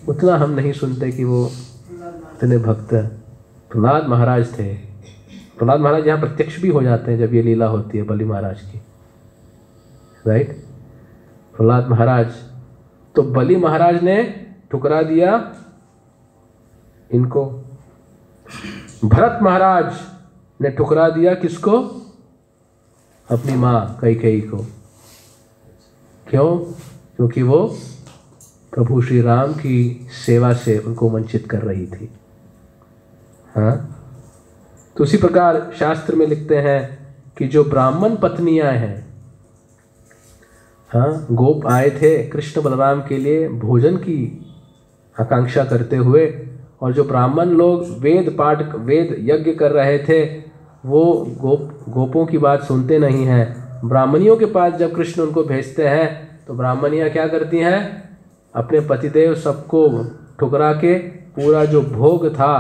उतना हम नहीं सुनते कि वो इतने भक्त प्रहलाद महाराज थे। प्रहलाद महाराज यहाँ प्रत्यक्ष भी हो जाते हैं जब ये लीला होती है बलि महाराज की, राइट। प्रहलाद महाराज तो बलि महाराज ने ठुकरा दिया इनको। भरत महाराज ने ठुकरा दिया किसको? अपनी माँ कैकेयी को। क्यों? क्योंकि वो प्रभु श्री राम की सेवा से उनको वंचित कर रही थी। हाँ, तो उसी प्रकार शास्त्र में लिखते हैं कि जो ब्राह्मण पत्नियां हैं, हाँ, गोप आए थे कृष्ण बलराम के लिए भोजन की आकांक्षा करते हुए, और जो ब्राह्मण लोग वेद यज्ञ कर रहे थे वो गोपों की बात सुनते नहीं हैं। ब्राह्मणियों के पास जब कृष्ण उनको भेजते हैं तो ब्राह्मणियाँ क्या करती हैं? अपने पतिदेव सबको ठुकरा के पूरा जो भोग था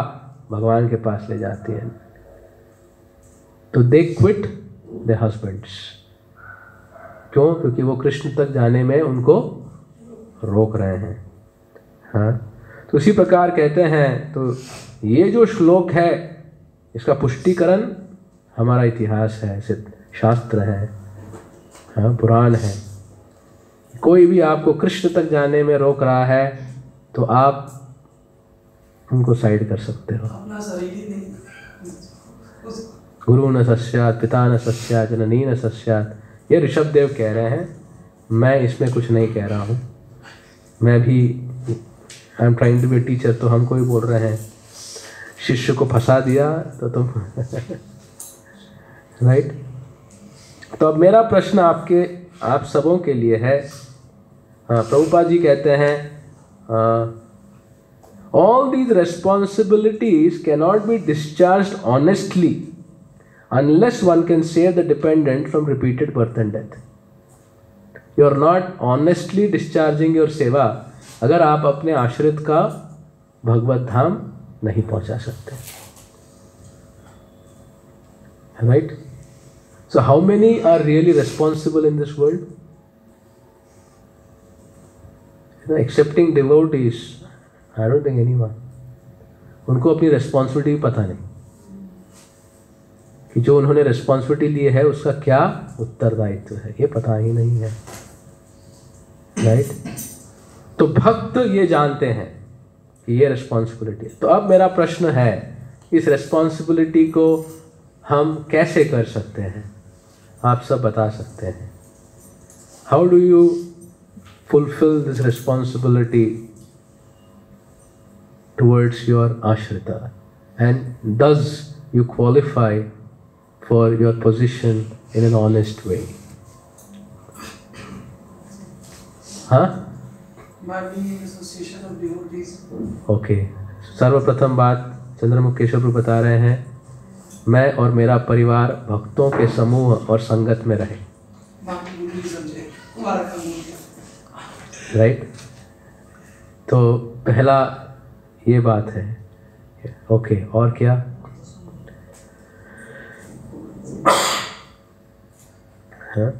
भगवान के पास ले जाती हैं। तो दे क्विट द हस्बैंड्स। क्यों? क्योंकि वो कृष्ण तक जाने में उनको रोक रहे हैं। हाँ, तो इसी प्रकार कहते हैं। तो ये जो श्लोक है इसका पुष्टिकरण हमारा इतिहास है, शास्त्र है, हाँ, पुराण है। कोई भी आपको कृष्ण तक जाने में रोक रहा है तो आप उनको साइड कर सकते हो। अपना शरीर ही नहीं गुरु न सस्यात् पिता न सस्यात् जननी न सस्यात्, ये ऋषभदेव कह रहे हैं। मैं इसमें कुछ नहीं कह रहा हूँ। मैं भी I am trying to be teacher, तो हमको ही बोल रहे हैं शिष्य को फंसा दिया तो तुम राइट। तो अब मेरा प्रश्न आप सबों के लिए है। हाँ, प्रभुपाद जी कहते हैं all these responsibilities cannot be discharged honestly unless one can save the dependent from repeated birth and death. You are not honestly discharging your seva अगर आप अपने आश्रित का भगवत धाम नहीं पहुंचा सकते, right? So how many are really responsible in this world? Accepting devotees, I don't think anyone. उनको अपनी रिस्पॉन्सिबिलिटी पता नहीं कि जो उन्होंने रिस्पॉन्सिबिलिटी ली है उसका क्या उत्तरदायित्व है, ये पता ही नहीं है, राइट। तो भक्त ये जानते हैं कि ये रिस्पॉन्सिबिलिटी है। तो अब मेरा प्रश्न है, इस रिस्पॉन्सिबिलिटी को हम कैसे कर सकते हैं? आप सब बता सकते हैं। How do you fulfill this responsibility towards your ashrita, and does you qualify for your position in an honest way. हाँ? By being in association of devotees. Okay, सर्वप्रथम बात चंद्रमुख केशव प्रभु बता रहे हैं, मैं और मेरा परिवार भक्तों के समूह और संगत में रहे. राइट? तो पहला ये बात है. ओके, और क्या? हाँ?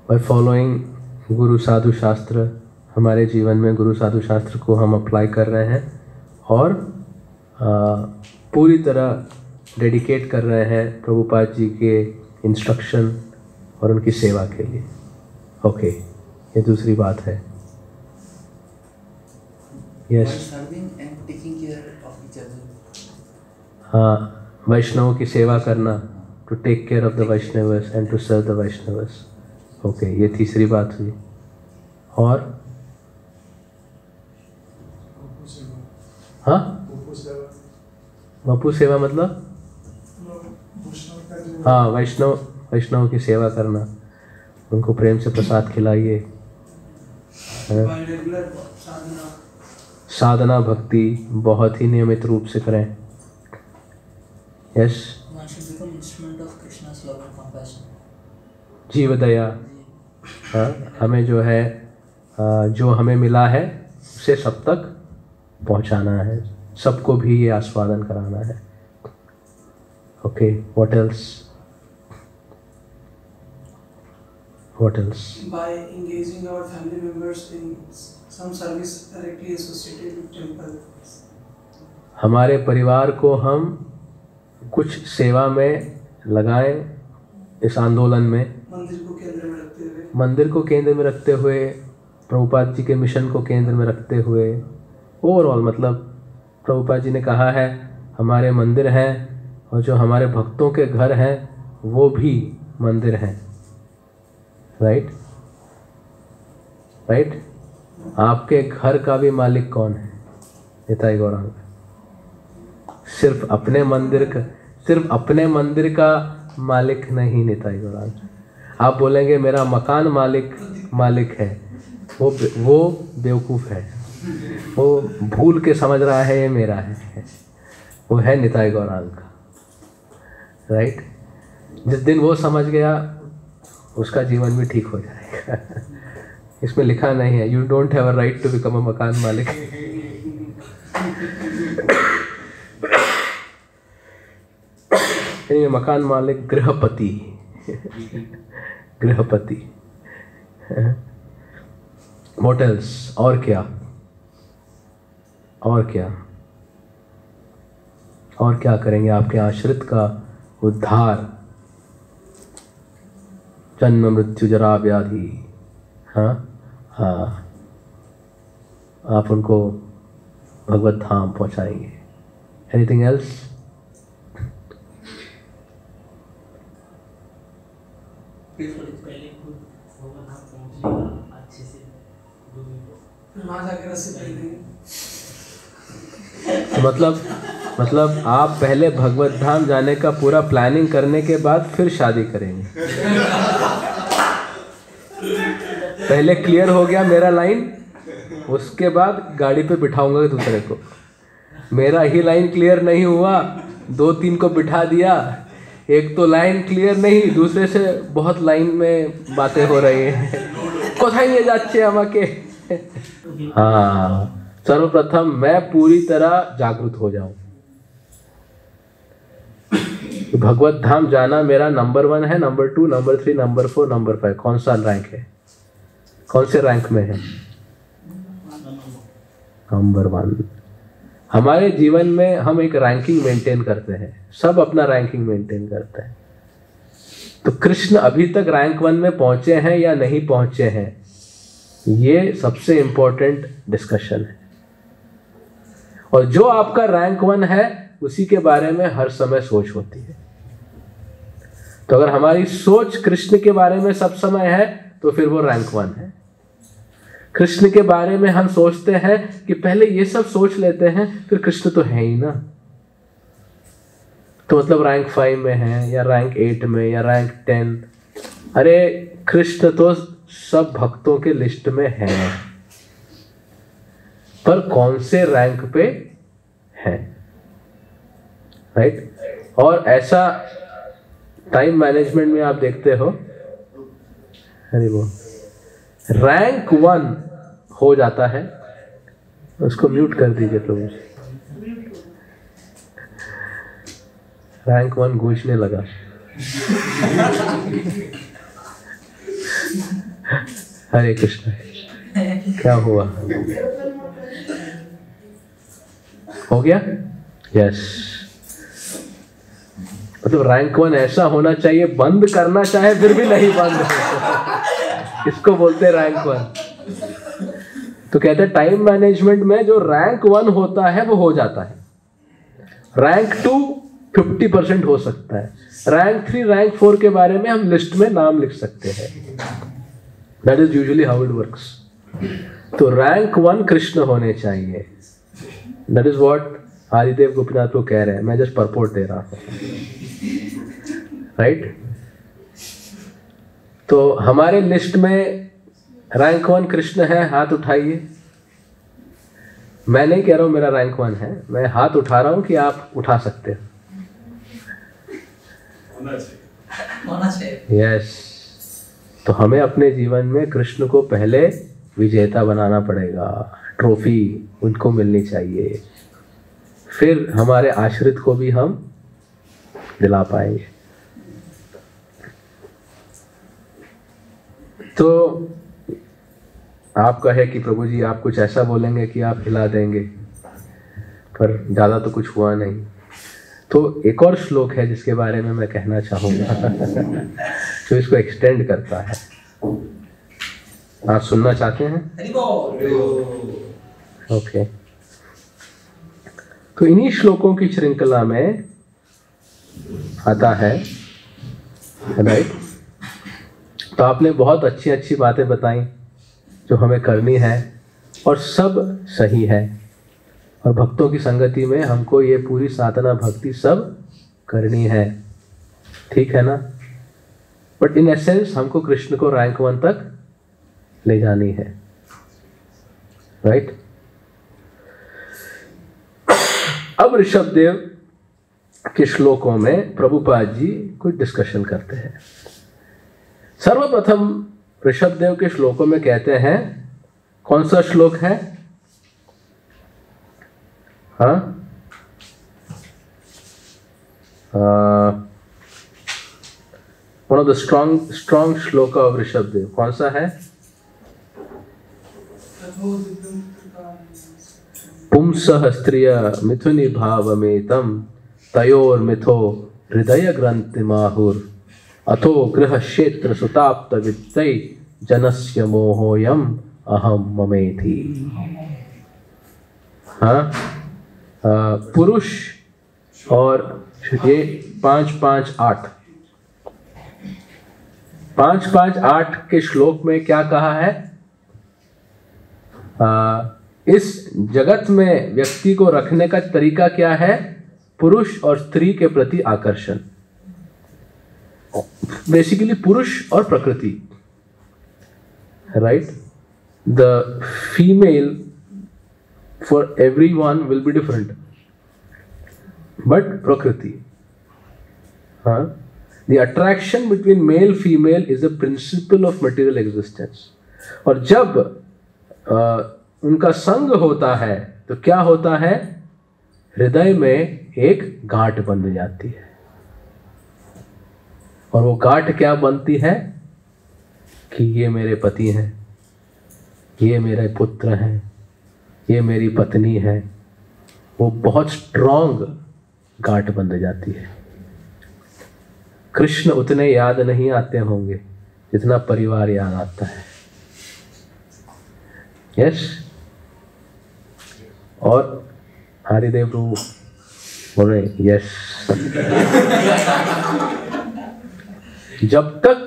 By following गुरु साधु शास्त्र, हमारे जीवन में गुरु साधु शास्त्र को हम अप्लाई कर रहे हैं और पूरी तरह डेडिकेट कर रहे हैं प्रभुपाद जी के इंस्ट्रक्शन और उनकी सेवा के लिए. ओके, ये दूसरी बात है. यस. हाँ, वैष्णवों की सेवा करना, to take care of the Vaishnavas and to serve the Vaishnavas. Okay, ये तीसरी बात हुई. और हाँ, वपु सेवा मतलब हाँ, वैष्णव की सेवा करना, उनको प्रेम से प्रसाद खिलाइए. साधना भक्ति बहुत ही नियमित रूप से करें. यस. जीव दया. हाँ, हमें जो है जो हमें मिला है उसे सब तक पहुंचाना है, सबको भी ये आस्वादन कराना है. Okay, what else? What else? By engaging our family members in some service directly associated with temple. हमारे परिवार को हम कुछ सेवा में लगाएं इस आंदोलन में. मंदिर को केंद्र में रखते हुए, प्रभुपाद जी के मिशन को केंद्र में रखते हुए. ओवरऑल मतलब प्रभुपाद जी ने कहा है हमारे मंदिर हैं और जो हमारे भक्तों के घर हैं वो भी मंदिर हैं. राइट? राइट? आपके घर का भी मालिक कौन है? निताई गौरांग. सिर्फ अपने मंदिर का मालिक नहीं निताई गौरांग. आप बोलेंगे मेरा मकान मालिक है, वो बेवकूफ़ है, वो भूल के समझ रहा है ये मेरा है. वो है निताई गौरांग का. राइट? जिस दिन वो समझ गया उसका जीवन भी ठीक हो जाएगा. इसमें लिखा नहीं है you don't have a right to become a मकान मालिक. मकान मालिक गृहपति. What else? और क्या करेंगे? आपके आश्रित का उद्धार, जन्म मृत्यु जरा व्याधि. हाँ, आप उनको भगवत धाम पहुंचाएंगे. Anything else? मतलब आप पहले भगवत धाम जाने का पूरा प्लानिंग करने के बाद फिर शादी करेंगे. पहले क्लियर हो गया मेरा लाइन, उसके बाद गाड़ी पे बिठाऊंगा दूसरे को. मेरा ही लाइन क्लियर नहीं हुआ, 2-3 को बिठा दिया. एक तो लाइन क्लियर नहीं, दूसरे से बहुत लाइन में बातें हो रही हैं. कोথায় নিয়ে যাচ্ছে আমাকে? हाँ, सर्वप्रथम मैं पूरी तरह जागरूक हो जाऊं. भगवत धाम जाना मेरा नंबर 1 है, नंबर 2, नंबर 3, नंबर 4, नंबर 5. कौन सा रैंक है? कौन से रैंक में है? नंबर 1. हमारे जीवन में हम एक रैंकिंग मेंटेन करते हैं, सब अपना रैंकिंग मेंटेन करते हैं. तो कृष्ण अभी तक रैंक 1 में पहुंचे हैं या नहीं पहुंचे हैं, ये सबसे इंपॉर्टेंट डिस्कशन है. और जो आपका रैंक 1 है उसी के बारे में हर समय सोच होती है. तो अगर हमारी सोच कृष्ण के बारे में सब समय है तो फिर वो रैंक 1 है. कृष्ण के बारे में हम सोचते हैं कि पहले ये सब सोच लेते हैं, फिर कृष्ण तो है ही ना, तो मतलब रैंक 5 में है या रैंक 8 में या रैंक 10। अरे कृष्ण तो सब भक्तों के लिस्ट में है, पर कौन से रैंक पे है, राइट। और ऐसा टाइम मैनेजमेंट में आप देखते हो, अरे वो रैंक 1 हो जाता है, उसको म्यूट कर दीजिए प्रभु जी। रैंक 1 गूंजने लगा। हरे कृष्ण, क्या हुआ? हो गया? यस। मतलब रैंक 1 ऐसा होना चाहिए, बंद करना चाहे फिर भी नहीं बंद हो। इसको बोलते हैं रैंक 1। तो कहते हैं टाइम मैनेजमेंट में जो रैंक 1 होता है वो हो जाता है। रैंक 2 50% हो सकता है। रैंक 3 रैंक 4 के बारे में हम लिस्ट में नाम लिख सकते हैं। That is usually how it works. तो रैंक 1 कृष्ण होने चाहिए। That is what Haridev Gopinath को कह रहे हैं, मैं जस्ट परपोर्ट दे रहा हूं, राइट। तो हमारे लिस्ट में रैंक 1 कृष्ण है, हाथ उठाइए। मैं नहीं कह रहा हूं मेरा रैंक 1 है, मैं हाथ उठा रहा हूं कि आप उठा सकते हो। होना चाहिए। यस। तो हमें अपने जीवन में कृष्ण को पहले विजेता बनाना पड़ेगा, ट्रॉफी उनको मिलनी चाहिए, फिर हमारे आश्रित को भी हम दिला पाएंगे। तो आप कहे कि प्रभु जी आप कुछ ऐसा बोलेंगे कि आप हिला देंगे, पर ज़्यादा तो कुछ हुआ नहीं। तो एक और श्लोक है जिसके बारे में मैं कहना चाहूँगा जो इसको एक्सटेंड करता है। आप सुनना चाहते हैं? ओके। तो इन्हीं श्लोकों की श्रृंखला में आता है, राइट। तो आपने बहुत अच्छी अच्छी बातें बताई जो हमें करनी है, और सब सही है, और भक्तों की संगति में हमको ये पूरी साधना भक्ति सब करनी है, ठीक है ना। बट इन एसेंस हमको कृष्ण को रैंक 1 तक ले जानी है, राइट। अब ऋषभदेव के श्लोकों में प्रभुपाद जी कुछ डिस्कशन करते हैं। सर्वप्रथम ऋषभदेव के श्लोकों में कहते हैं, कौन सा श्लोक है? हाँ, वन ऑफ द स्ट्रॉन्ग श्लोक ऑफ ऋषभदेव कौन सा है? पुंसः स्त्रिय मिथुनि भावमेतं तयोर्मिथो हृदय ग्रंथि माहुर अथो गृह क्षेत्र सुताप्त वित्तै जनस्य मोहोयम अहम ममेति। हाँ, पुरुष और ये 5-5-8 5-5-8 के श्लोक में क्या कहा है? इस जगत में व्यक्ति को रखने का तरीका क्या है? पुरुष और स्त्री के प्रति आकर्षण, बेसिकली पुरुष और प्रकृति, right. The female for everyone will be different, but prakriti, the attraction between male female is a principle of material existence। और जब उनका संग होता है तो क्या होता है? हृदय में एक गांठ बंध जाती है, और वो गांठ क्या बनती है कि ये मेरे पति हैं, ये मेरे पुत्र हैं, ये मेरी पत्नी है। वो बहुत स्ट्रॉन्ग गांठ बंध जाती है। कृष्ण उतने याद नहीं आते होंगे जितना परिवार याद आता है। यस। और हरिदेव प्रभु बोल रहे यस। जब तक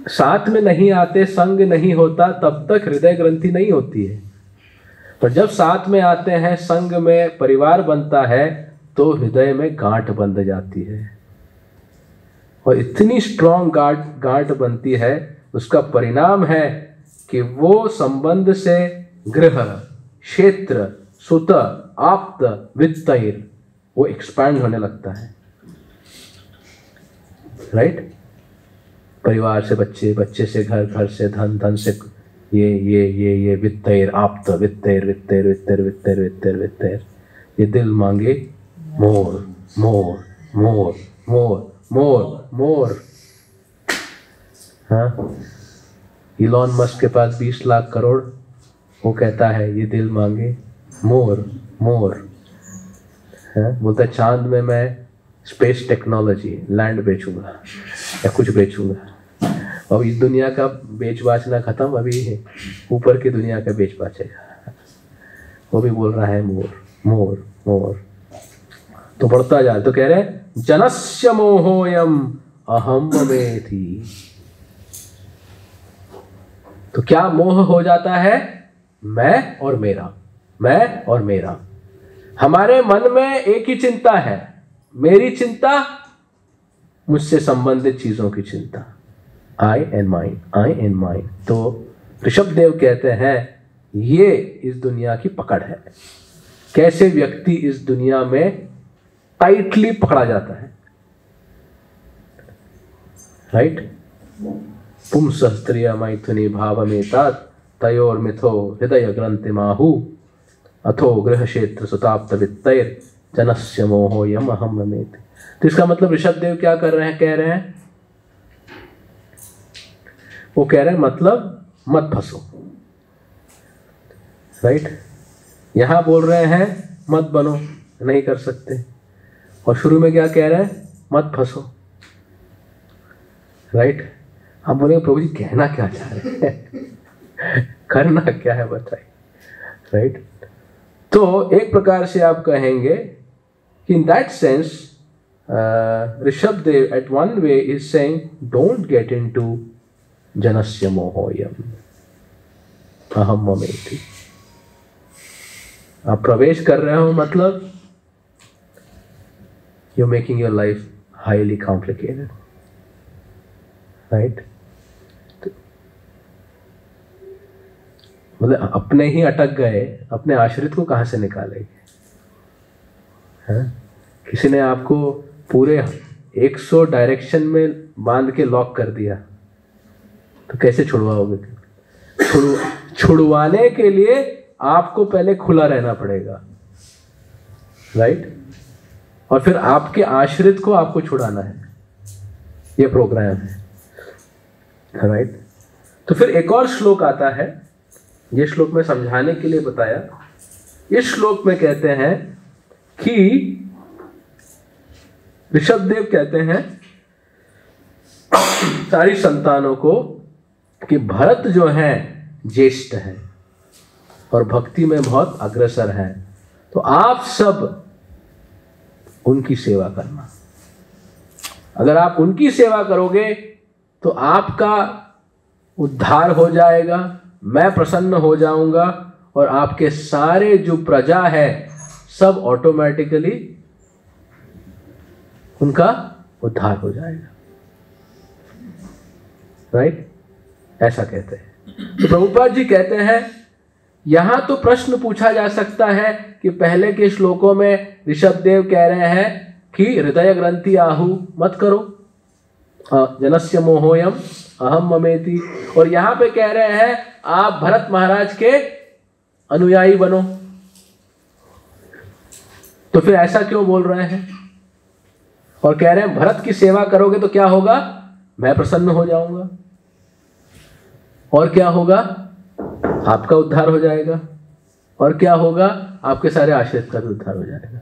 साथ में नहीं आते, संग नहीं होता, तब तक हृदय ग्रंथि नहीं होती है। पर जब साथ में आते हैं, संग में परिवार बनता है, तो हृदय में गांठ बंध जाती है। और इतनी स्ट्रॉन्ग गांठ बनती है, उसका परिणाम है कि वो संबंध से गृह, क्षेत्र, सुत, आप्त, वित्तैर वो एक्सपैंड होने लगता है। राइट? परिवार से बच्चे, बच्चे से घर, घर से धन, धन से ये वित्तैर, आप्त, वित्तैर, वित्तैर, वित्तैर, वित्तैर, वित्तैर, वित्तैर। ये दिल मांगे मोर, मोर, मोर, मोर, मोर, मोर। हाँ, इलॉन मस्क के पास 20 लाख करोड़, वो कहता है ये दिल मांगे मोर, मोर। हाँ, बोलता है चांद में मैं स्पेस टेक्नोलॉजी, लैंड बेचूंगा या कुछ बेचूंगा। अब इस दुनिया का बेच बाचना खत्म, अभी है ऊपर की दुनिया का बेच बाचेगा। वो भी बोल रहा है मोर, मोर, मोर। तो बढ़ता जाए तो कह रहे हैं जनस्य मोहोयम अहम ममेति। तो क्या मोह हो जाता है? मैं और मेरा, मैं और मेरा। हमारे मन में एक ही चिंता है, मेरी चिंता, मुझसे संबंधित चीजों की चिंता। I and mine, I and mine. तो ऋषभदेव कहते हैं ये इस दुनिया की पकड़ है। कैसे व्यक्ति इस दुनिया में टाइटली पकड़ा जाता है। राइट? पुंसः स्त्रिय मैथुनी भावमेतात तयोर्मिथो हृदय ग्रंथिमाहु अथो गृह क्षेत्र सुताप्त वित्तैर जनस्य मोहोयम अहम ममेति। तो इसका मतलब ऋषभदेव क्या कर रहे हैं? कह रहे हैं, वो कह रहे हैं मतलब मत फंसो। राइट? यहां बोल रहे हैं मत बनो, नहीं कर सकते। और शुरू में क्या कह रहे हैं? मत फंसो। राइट? हम बोलेंगे प्रभु जी कहना क्या चाह रहे हैं? करना क्या है बताइए। राइट? तो एक प्रकार से आप कहेंगे कि in that sense Rishabhdev at one way is saying don't get into जनस्य मोहोयम अहम ममेति। आप प्रवेश कर रहे हो मतलब you making your life highly complicated. Right? मतलब अपने ही अटक गए, अपने आश्रित को कहां से निकालेंगे? किसी ने आपको पूरे 100 डायरेक्शन में बांध के लॉक कर दिया, तो कैसे छुड़वाओगे? छुड़वाने के लिए आपको पहले खुला रहना पड़ेगा। राइट? और फिर आपके आश्रित को आपको छुड़ाना है। ये प्रोग्राम है। राइट? तो फिर एक और श्लोक आता है, ये श्लोक में समझाने के लिए बताया। इस श्लोक में कहते हैं कि ऋषभदेव कहते हैं सारी संतानों को कि भरत जो है ज्येष्ठ है और भक्ति में बहुत अग्रसर है, तो आप सब उनकी सेवा करना। अगर आप उनकी सेवा करोगे तो आपका उद्धार हो जाएगा, मैं प्रसन्न हो जाऊंगा और आपके सारे जो प्रजा है सब ऑटोमेटिकली उनका उद्धार हो जाएगा। राइट? ऐसा कहते हैं। तो प्रभुपाद जी कहते हैं यहां तो प्रश्न पूछा जा सकता है कि पहले के श्लोकों में ऋषभदेव कह रहे हैं कि हृदय ग्रंथि आहु मत करो, जनस्य मोहोयम अहम ममेति, और यहां पे कह रहे हैं आप भरत महाराज के अनुयायी बनो। तो फिर ऐसा क्यों बोल रहे हैं? और कह रहे हैं भरत की सेवा करोगे तो क्या होगा? मैं प्रसन्न हो जाऊंगा। और क्या होगा? आपका उद्धार हो जाएगा। और क्या होगा? आपके सारे आश्रित का उद्धार हो जाएगा।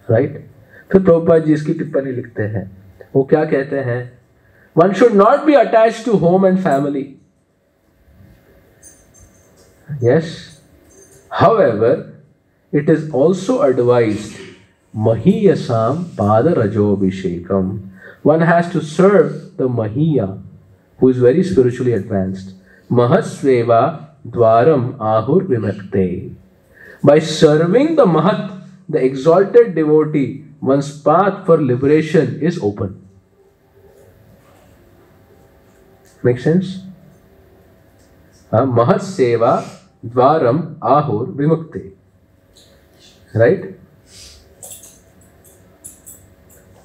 राइट? फिर प्रभुपाद जी इसकी टिप्पणी लिखते हैं। वो क्या कहते हैं? One should not be attached to home and family. Yes. However, it is also advised mahiyasam padarajobhishekam. One has to serve the mahiya, who is very spiritually advanced. Mahasveva dwaram ahur vimakte. By serving the mahat, the exalted devotee, one's path for liberation is open. Make sense? Mahat seva dwaram ahur vimukte. Right?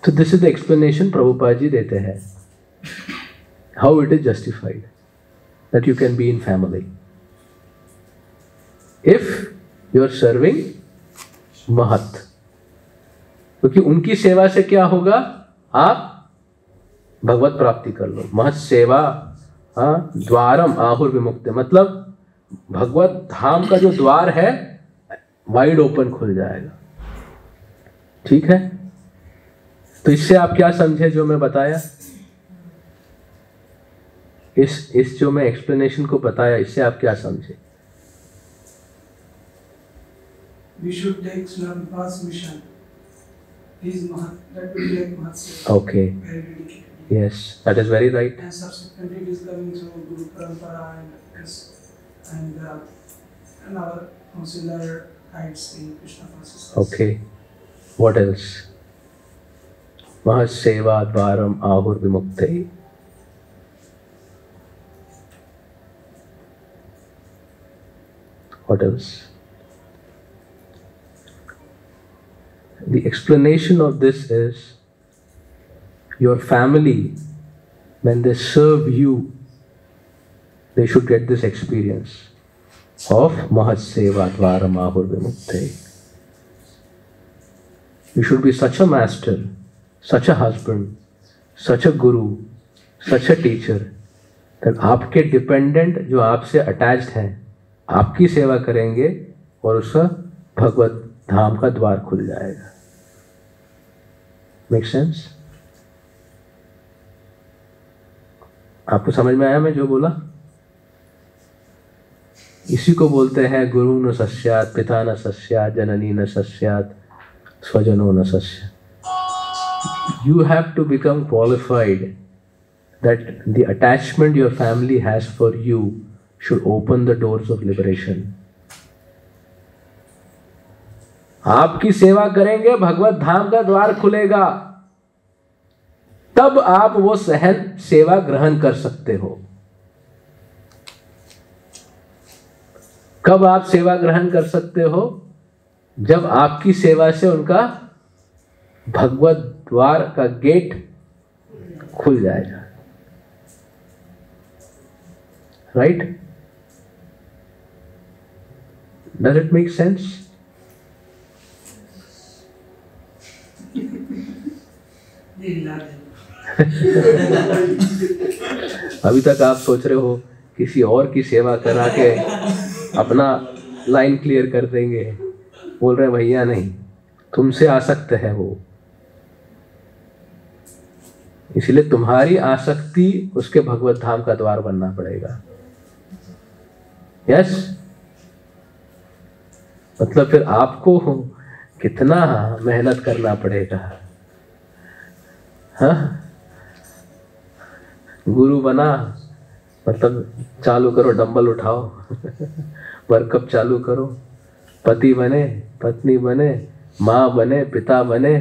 So this is the explanation Prabhupada ji dete hai. How it is justified that you can be in family. If you are serving महत, क्योंकि उनकी सेवा से क्या होगा, आप भगवत प्राप्ति कर लो. महत सेवा द्वारम आहुर विमुक्ते, मतलब भगवत धाम का जो द्वार है वाइड ओपन खुल जाएगा. ठीक है? तो इससे आप क्या समझे जो मैं बताया, इस जो मैं एक्सप्लेनेशन को बताया, इससे आप क्या समझे? We should take Srila Prabhupada's mission. His Mahat, that will be like Mahat Seva. Okay. Very dedicated. Yes, that is very right. And subsequently it is coming through Guru Parampara and our consular guides in Krishna consciousness. Okay. What else? Mahaseva dvaram ahur vimukte. What else? The explanation of this is, your family, when they serve you, they should get this experience of Mahaseva dvaram ahur vimukte. You should be such a master, such a husband, such a guru, such a teacher, that आपके dependent जो आपसे attached हैं आपकी सेवा करेंगे और उसका भगवत धाम का द्वार खुल जाएगा. Make sense? आपको समझ में आया मैं जो बोला? इसी को बोलते हैं गुरु न सस्यात्, पिता न सस्यात्, जननी न सस्यात्, स्वजनो न सस्यात्. You have to become qualified that the attachment your family has for you should open the doors of liberation. आपकी सेवा करेंगे, भगवत धाम का द्वार खुलेगा, तब आप वो सहन सेवा ग्रहण कर सकते हो. कब आप सेवा ग्रहण कर सकते हो? जब आपकी सेवा से उनका भगवत द्वार का गेट खुल जाएगा. Right? Does it make sense? अभी तक आप सोच रहे हो किसी और की सेवा करा के अपना लाइन क्लियर कर देंगे. बोल रहे भैया नहीं, तुमसे आसक्त है वो, इसलिए तुम्हारी आसक्ति उसके भगवत धाम का द्वार बनना पड़ेगा. यस? मतलब फिर आपको कितना मेहनत करना पड़ेगा. हाँ, गुरु बना मतलब चालू करो, डंबल उठाओ, वर्कअप चालू करो, पति बने, पत्नी बने, माँ बने, पिता बने.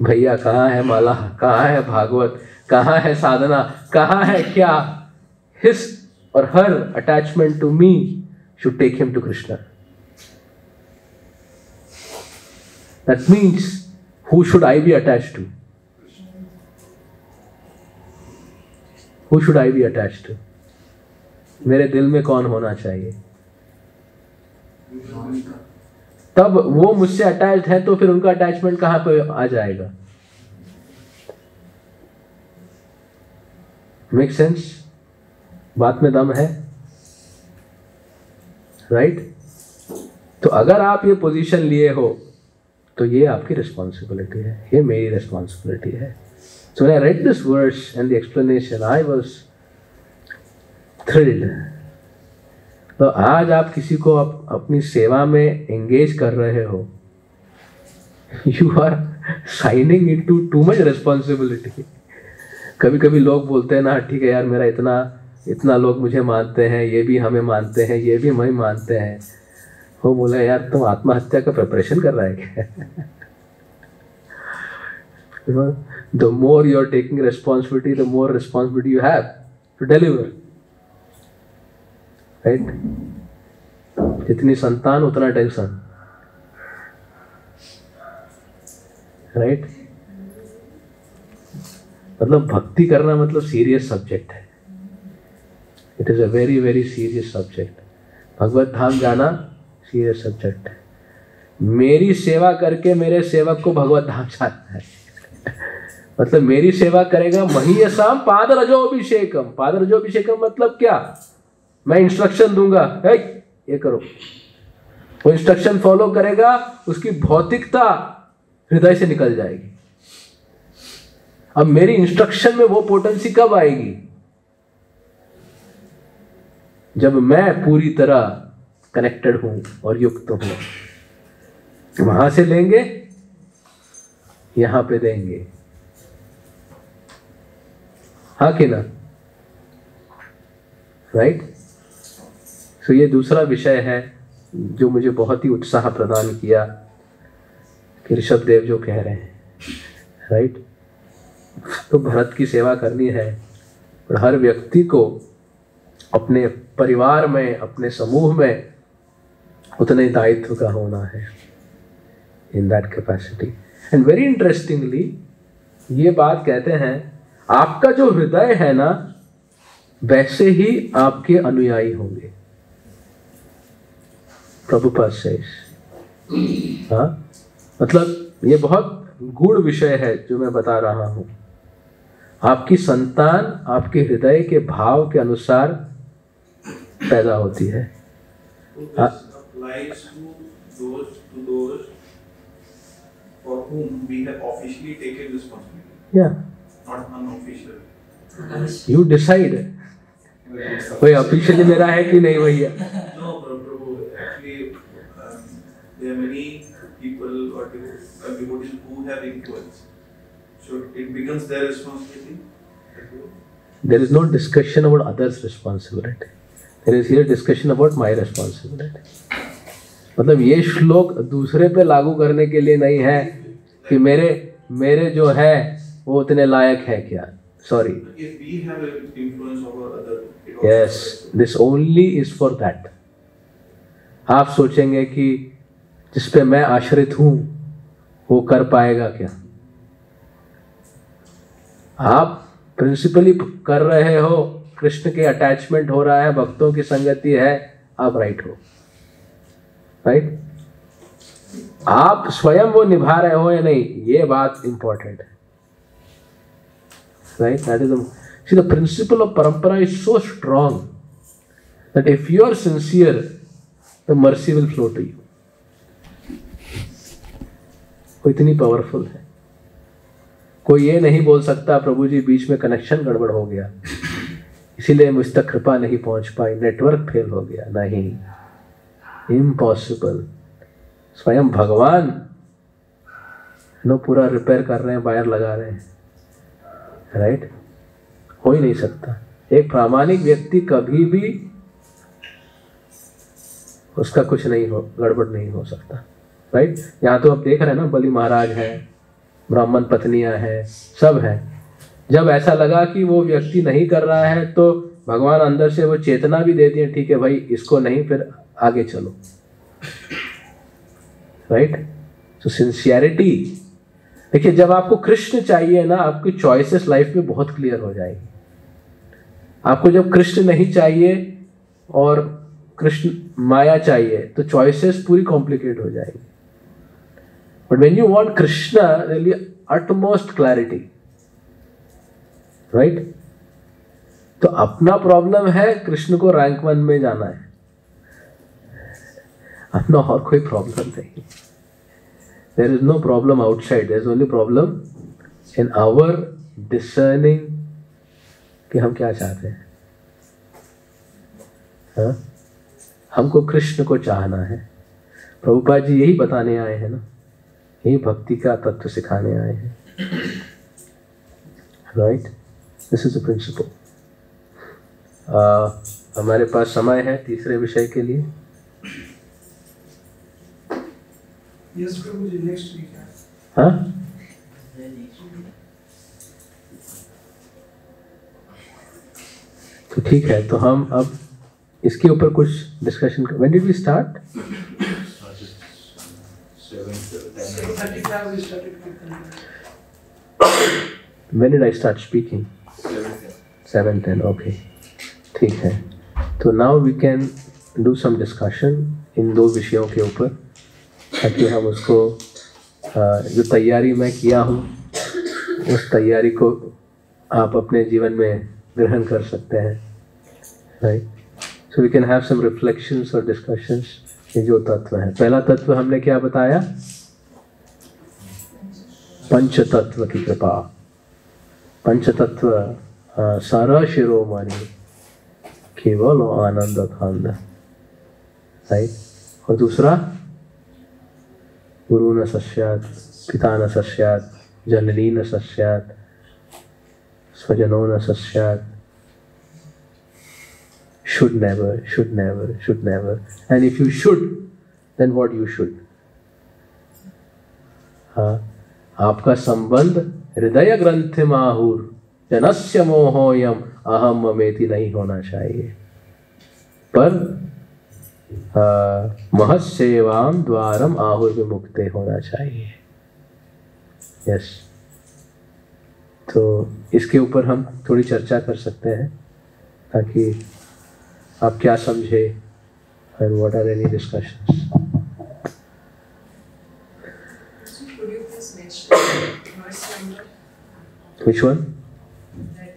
भैया कहाँ है माला, कहाँ है भागवत, कहाँ है साधना, कहाँ है क्या? His or her attachment to me should take him to Krishna. That means, who should I be attached to? Who should I be attached to? मेरे दिल में कौन होना चाहिए? तब वो मुझसे अटैच्ड है तो फिर उनका अटैचमेंट कहाँ पे आ जाएगा? Make sense? बात में दम है? राइट? तो अगर आप ये पोजीशन लिए हो तो ये आपकी रिस्पॉन्सिबिलिटी है, ये मेरी रिस्पॉन्सिबिलिटी है. So when I read this verse and the explanation, I was thrilled. तो आज आप किसी को अपनी सेवा में एंगेज कर रहे हो, you are signing into too much responsibility. कभी कभी लोग बोलते हैं ना, ठीक है यार, मेरा इतना लोग मुझे मानते हैं, ये भी हमें मानते हैं, ये भी हमें मानते हैं। वो बोला, यार तुम आत्महत्या का प्रिपरेशन कर रहा है क्या? The more you are taking responsibility, the more responsibility you have to deliver, right? जितनी संतान उतना टेंशन, right? मतलब भक्ति करना मतलब सीरियस सब्जेक्ट है। It is a very very serious subject. भगवत धाम जाना सीरियस सब्जेक्ट है। मेरी सेवा करके मेरे सेवक को भगवत धाम जाना है। मतलब मेरी सेवा करेगा महीयसाम पादरजोभिषेकम। पादरजोभिषेकम मतलब क्या? मैं इंस्ट्रक्शन दूंगा, ये करो, वो इंस्ट्रक्शन फॉलो करेगा, उसकी भौतिकता हृदय से निकल जाएगी। अब मेरी इंस्ट्रक्शन में वो पोटेंसी कब आएगी? जब मैं पूरी तरह कनेक्टेड हूं और युक्त हूं। वहां से लेंगे, यहां पे देंगे, हाँ कि ना? राइट? सो ये दूसरा विषय है जो मुझे बहुत ही उत्साह प्रदान किया कि ऋषभ देव जो कह रहे हैं, राइट? तो भरत की सेवा करनी है और हर व्यक्ति को अपने परिवार में, अपने समूह में उतने दायित्व का होना है, in that capacity. And very interestingly ये बात कहते हैं, आपका जो हृदय है ना, वैसे ही आपके अनुयायी होंगे। प्रभुपाद सेज, हाँ, मतलब ये बहुत गूढ़ विषय है जो मैं बता रहा हूं। आपकी संतान आपके हृदय के भाव के अनुसार पैदा होती है। Applies to those for whom we have officially taken responsibility. Yeah. Not unofficial. You decide. कोई ऑफिशियली मेरा है कि नहीं भैया? No, Prabhu. Actually, there are many people or devotees who have influence. So it becomes their responsibility. There is no discussion about others' responsibility. There is here discussion about my responsibility. मतलब ये श्लोक दूसरे पे लागू करने के लिए नहीं है कि मेरे जो है वो उतने लायक है क्या? Sorry. If we have influence over other, Yes, this only is for that. आप सोचेंगे कि जिस पे मैं आश्रित हूं वो कर पाएगा क्या? आप प्रिंसिपली कर रहे हो, कृष्ण के अटैचमेंट हो रहा है, भक्तों की संगति है, आप राइट हो, राइट? आप स्वयं वो निभा रहे हो या नहीं, ये बात इंपॉर्टेंट है, right? That is see the principle of parampara is so strong that if you are sincere, the mercy will flow to you. वो इतनी पावरफुल है। कोई ये नहीं बोल सकता प्रभु जी बीच में कनेक्शन गड़बड़ हो गया इसीलिए मुझ तक कृपा नहीं पहुंच पाई, नेटवर्क फेल हो गया। नहीं, इम्पॉसिबल। स्वयं भगवान पूरा रिपेयर कर रहे हैं, वायर लगा रहे हैं, राइट? हो ही नहीं सकता। एक प्रामाणिक व्यक्ति कभी भी उसका कुछ नहीं हो, गड़बड़ नहीं हो सकता, राइट? यहाँ तो आप देख रहे हैं ना, बलि महाराज हैं, ब्राह्मण पत्नियां हैं, सब हैं। जब ऐसा लगा कि वो व्यक्ति नहीं कर रहा है तो भगवान अंदर से वो चेतना भी देती है, ठीक है भाई इसको नहीं, फिर आगे चलो, राइट? तो सिंसियरिटी, देखिए जब आपको कृष्ण चाहिए ना, आपकी चॉइसेस लाइफ में बहुत क्लियर हो जाएगी। आपको जब कृष्ण नहीं चाहिए और कृष्ण माया चाहिए तो चॉइसेस पूरी कॉम्प्लिकेट हो जाएगी। But when you want Krishna, really utmost clarity, right? तो अपना प्रॉब्लम है कृष्ण को रैंक 1 में जाना है, अपना और कोई प्रॉब्लम नहीं। There is no problem outside. There is only problem in our discerning कि हम क्या चाहते हैं। हाँ? हमको कृष्ण को चाहना है। प्रभुपाद जी यही बताने आए हैं ना ही भक्ति का तत्व सिखाने आए हैं। Right, this is the principle. हमारे पास समय है तीसरे विषय के लिए। यस प्रभु जी, नेक्स्ट वीक है। हाँ, तो ठीक है, तो हम अब इसके ऊपर कुछ discussion. When did we start? 7:35 we started Kirtan. When did I start speaking? 7:10. Okay, ठीक है। तो now we can do some discussion इन दो विषयों के ऊपर, ताकि हम उसको जो तैयारी मैं किया हूँ उस तैयारी को आप अपने जीवन में ग्रहण कर सकते हैं। Right, so we can have some reflections और डिस्कशंस। ये जो तत्व है, पहला तत्व हमने क्या बताया? पंच तत्व की कृपा। पंच तत्व सारा शिरोमणि केवल आनंद खंड। राइट, और दूसरा गुरु न सस्यात्, पिता न सस्यात्, जननी न सस्यात्, स्वजनो न सस्यात्। Should never, should never, should never. And if you should, then what you should? हाँ, आपका संबंध हृदय ग्रंथि माहुर जनस्य मोहोयम अहम ममेति नहीं होना चाहिए, पर महत्सेवाम द्वारम आहुर विमुक्ते होना चाहिए। यस, तो इसके ऊपर हम थोड़ी चर्चा कर सकते हैं, ताकि आप क्या समझे, and what are any discussions? Could you please mention verse number? Which one? That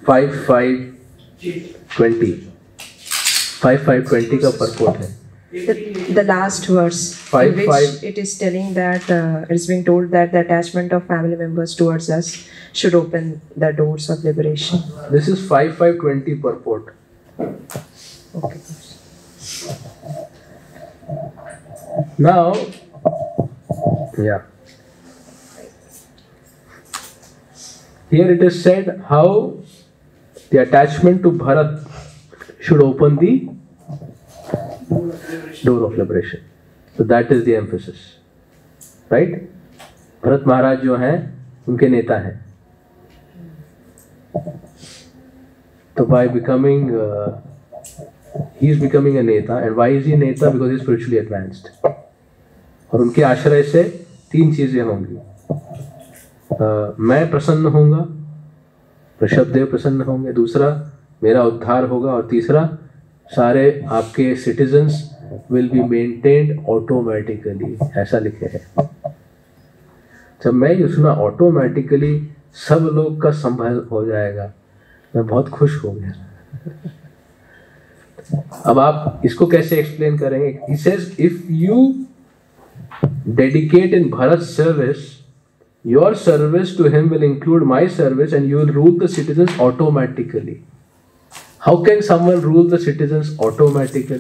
5:5:20. 5:5:20 का purport है। the last verse, in which it is telling that it's being told that the attachment of family members towards us should open the doors of liberation. This is 5:5:20 purport. Okay. Now, yeah. Here it is said how the attachment to Bharat should open the door of liberation. So that is the emphasis, right? Bharat महाराज जो हैं उनके नेता हैं। तो by becoming he is becoming a neta, and why is he a neta? Because he is spiritually advanced. और उनके आश्रय से तीन चीजें होंगी। मैं प्रसन्न होऊंगा, ऋषभदेव प्रसन्न होंगे, दूसरा मेरा उद्धार होगा, और तीसरा सारे आपके citizens will be maintained automatically, ऐसा लिखे हैं। जब मैं ये सुना ऑटोमेटिकली सब लोग का संभल हो जाएगा, मैं बहुत खुश हो गया। अब आप इसको कैसे एक्सप्लेन करेंगे? He says, if you dedicate in Bharat's service, your service to him will include my service, and you will rule the citizens automatically. How can someone rule the citizens automatically?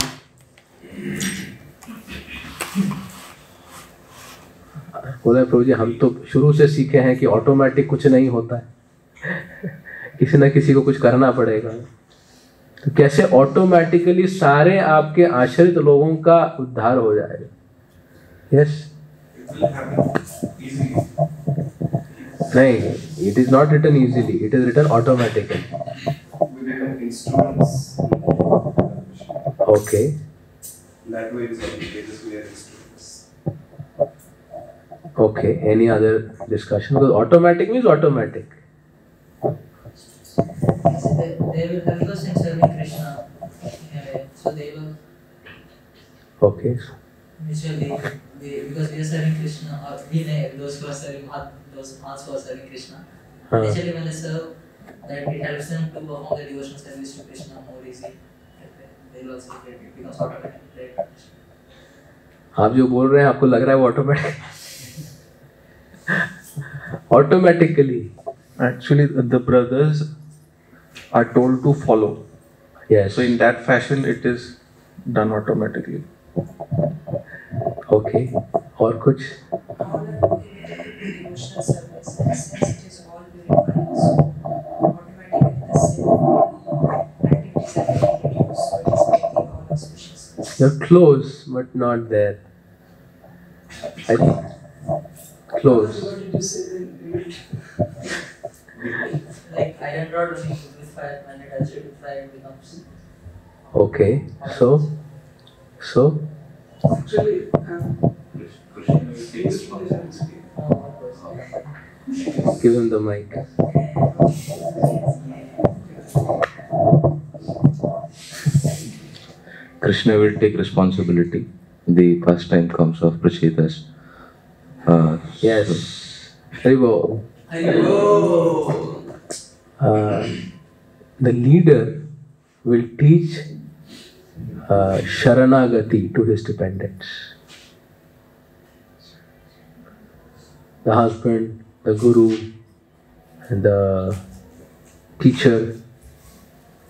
बोला प्रभु जी, हम तो शुरू से सीखे हैं कि automatic कुछ नहीं होता है, किसी ना किसी को कुछ करना पड़ेगा। तो कैसे ऑटोमेटिकली सारे आपके आश्रित लोगों का उद्धार हो जाएगा? यस, नहीं, it is not written easily, it is written automatically. Okay, okay, any other discussion? Because automatic means automatic. They will help us in serving Krishna. So they will Okay. mutually, because we are serving Krishna, or those who are serving those hearts who are serving Krishna. Naturally, when they serve, that it helps them to perform the devotional service to Krishna more easy. They will also get it, becomes automatic. Right? आप जो बोल रहे हैं आपको लग रहा है वो automatic? Automatically. Actually, the brothers are told to follow. Yes. So in that fashion, it is done automatically. Okay. और कुछ? devotional service, and since it is all purified, so automatically the sin activities are getting reduced. So it is making all auspicious. You're close, but not there. I think close. What did you say then? Like iron rod when you put with fire, when it has to do fire, it becomes. Okay. So. Actually, Krishna will take responsibility. Give him the mic. Krishna will take responsibility. The pastime comes of Prachetas. Yes. Haribo. The leader will teach Sharanagati to his dependents. The husband, the guru, and the teacher,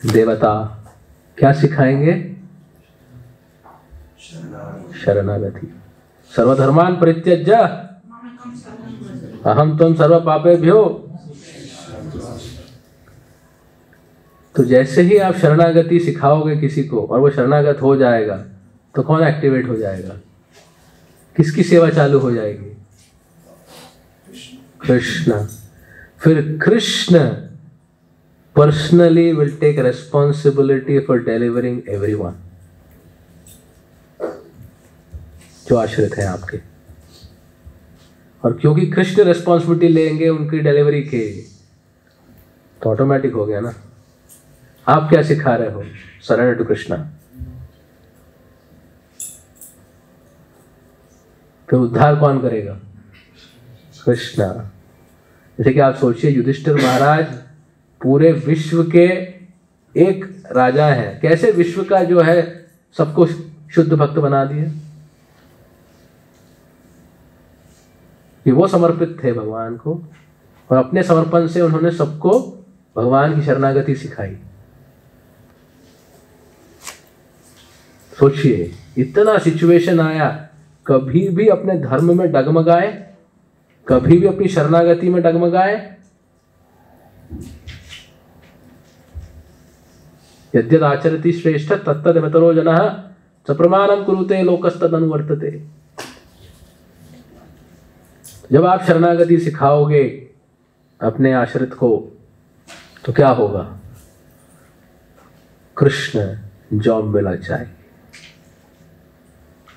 devata, क्या सिखाएंगे? शरणागति. सर्वधर्मान परित्यज्य अहम त्वं सर्व पापेभ्यो. तो जैसे ही आप शरणागति सिखाओगे किसी को और वो शरणागत हो जाएगा, तो कौन एक्टिवेट हो जाएगा? किसकी सेवा चालू हो जाएगी? कृष्ण. फिर Krishna personally will take responsibility for delivering everyone जो आश्रित हैं आपके. और क्योंकि कृष्ण रेस्पॉन्सिबिलिटी लेंगे उनकी डिलीवरी की, तो ऑटोमेटिक हो गया ना. आप क्या सिखा रहे हो? Surrender to Krishna. फिर उद्धार कौन करेगा? कृष्णा. जैसे कि आप सोचिए, युधिष्ठिर महाराज पूरे विश्व के एक राजा हैं. कैसे विश्व का जो है सबको शुद्ध भक्त बना दिए? कि वो समर्पित थे भगवान को और अपने समर्पण से उन्होंने सबको भगवान की शरणागति सिखाई. सोचिए, इतना सिचुएशन आया, कभी भी अपने धर्म में डगमगाए, कभी भी अपनी शरणागति में डगमगाए. यद्यद् आचरति श्रेष्ठ तत्तदमितरो जनः सप्रमाणं कुरुते लोकस्तदनुवर्तते. जब आप शरणागति सिखाओगे अपने आश्रित को, तो क्या होगा? कृष्ण जॉब में लग जाएंगे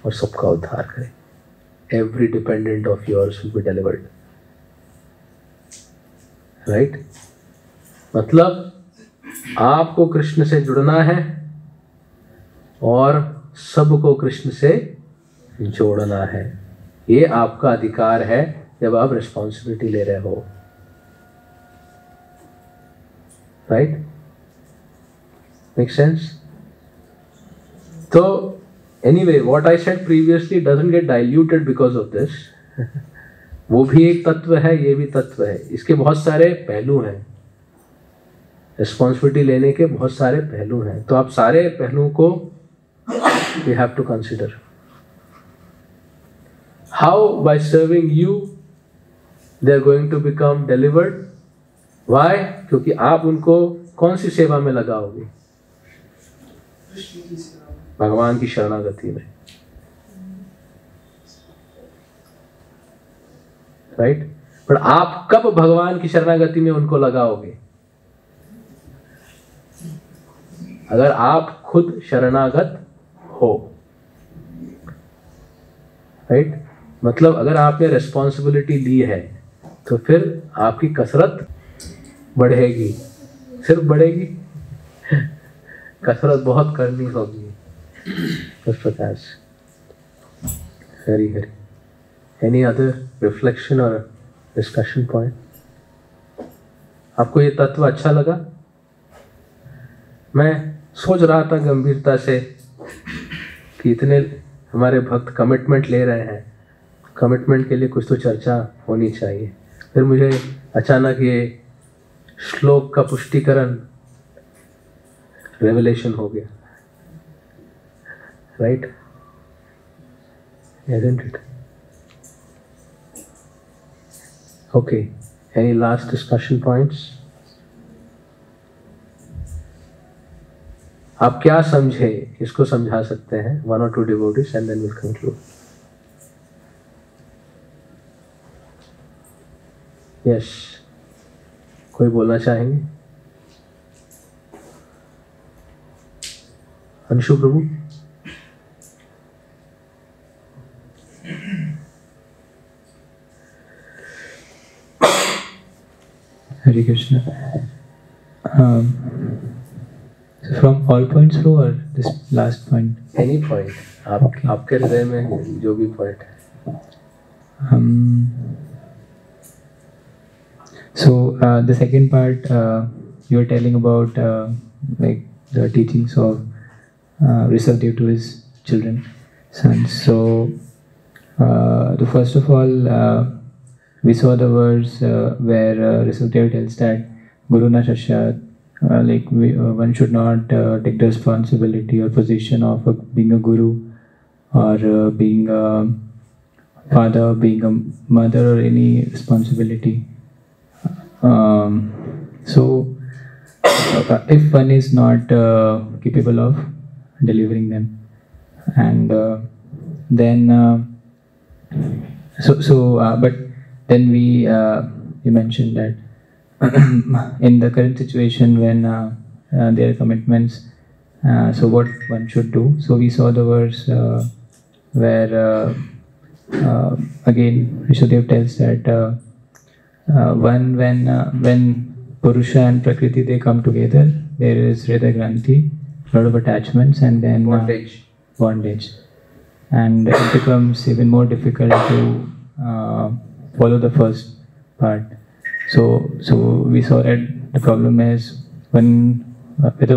और सबका उद्धार करें. Every dependent of yours will be delivered. Right? मतलब आपको कृष्ण से जुड़ना है और सबको कृष्ण से जोड़ना है. ये आपका अधिकार है जब आप रिस्पॉन्सिबिलिटी ले रहे हो. राइट? Make sense? तो anyway, what I said previously doesn't get diluted because of this. वो भी एक तत्व है, ये भी तत्व है. इसके बहुत सारे पहलू हैं. रिस्पॉन्सिबिलिटी लेने के बहुत सारे पहलू हैं. तो आप सारे पहलुओं को you have to consider. How? By serving you they are going to become delivered. Why? क्योंकि आप उनको कौन सी सेवा में लगाओगे? भगवान की शरणागति में. राइट? पर आप कब भगवान की शरणागति में उनको लगाओगे? अगर आप खुद शरणागत हो. राइट? मतलब अगर आपने रिस्पॉन्सिबिलिटी ली है तो फिर आपकी कसरत बढ़ेगी. सिर्फ बढ़ेगी, कसरत बहुत करनी होगी. इस प्रकार से. Hari Hari. Any other reflection और डिस्कशन पॉइंट? आपको ये तत्व अच्छा लगा? मैं सोच रहा था गंभीरता से कि इतने हमारे भक्त कमिटमेंट ले रहे हैं, कमिटमेंट के लिए कुछ तो चर्चा होनी चाहिए. फिर मुझे अचानक ये श्लोक का पुष्टिकरण, रेवलेशन हो गया. Right? Isn't it? Okay. Any last discussion points? आप क्या समझे इसको समझा सकते हैं? 1 or 2 devotees and then we'll conclude. Yes. कोई बोलना चाहेंगे? अंशु प्रभु? Hare Krishna. So from all points through or this last point? Any point. आपके हृदय में जो भी point है. So the second part you were telling about like the teachings of Rishabdev to his children, sons. So the first of all we saw the verse where Rishabdev tells that Guru na Shashat, one should not take the responsibility or position of being a guru or being a father, being a mother, or any responsibility. So if one is not capable of delivering them, and then but then you mentioned that in the current situation when there are commitments, so what one should do. So we saw the verse where again Rishabdev tells that when Purusha and Prakriti they come together, there is Hridaya Granthi, lot of attachments, and then bondage, and it becomes even more difficult to follow the first part. So we saw that the problem is whether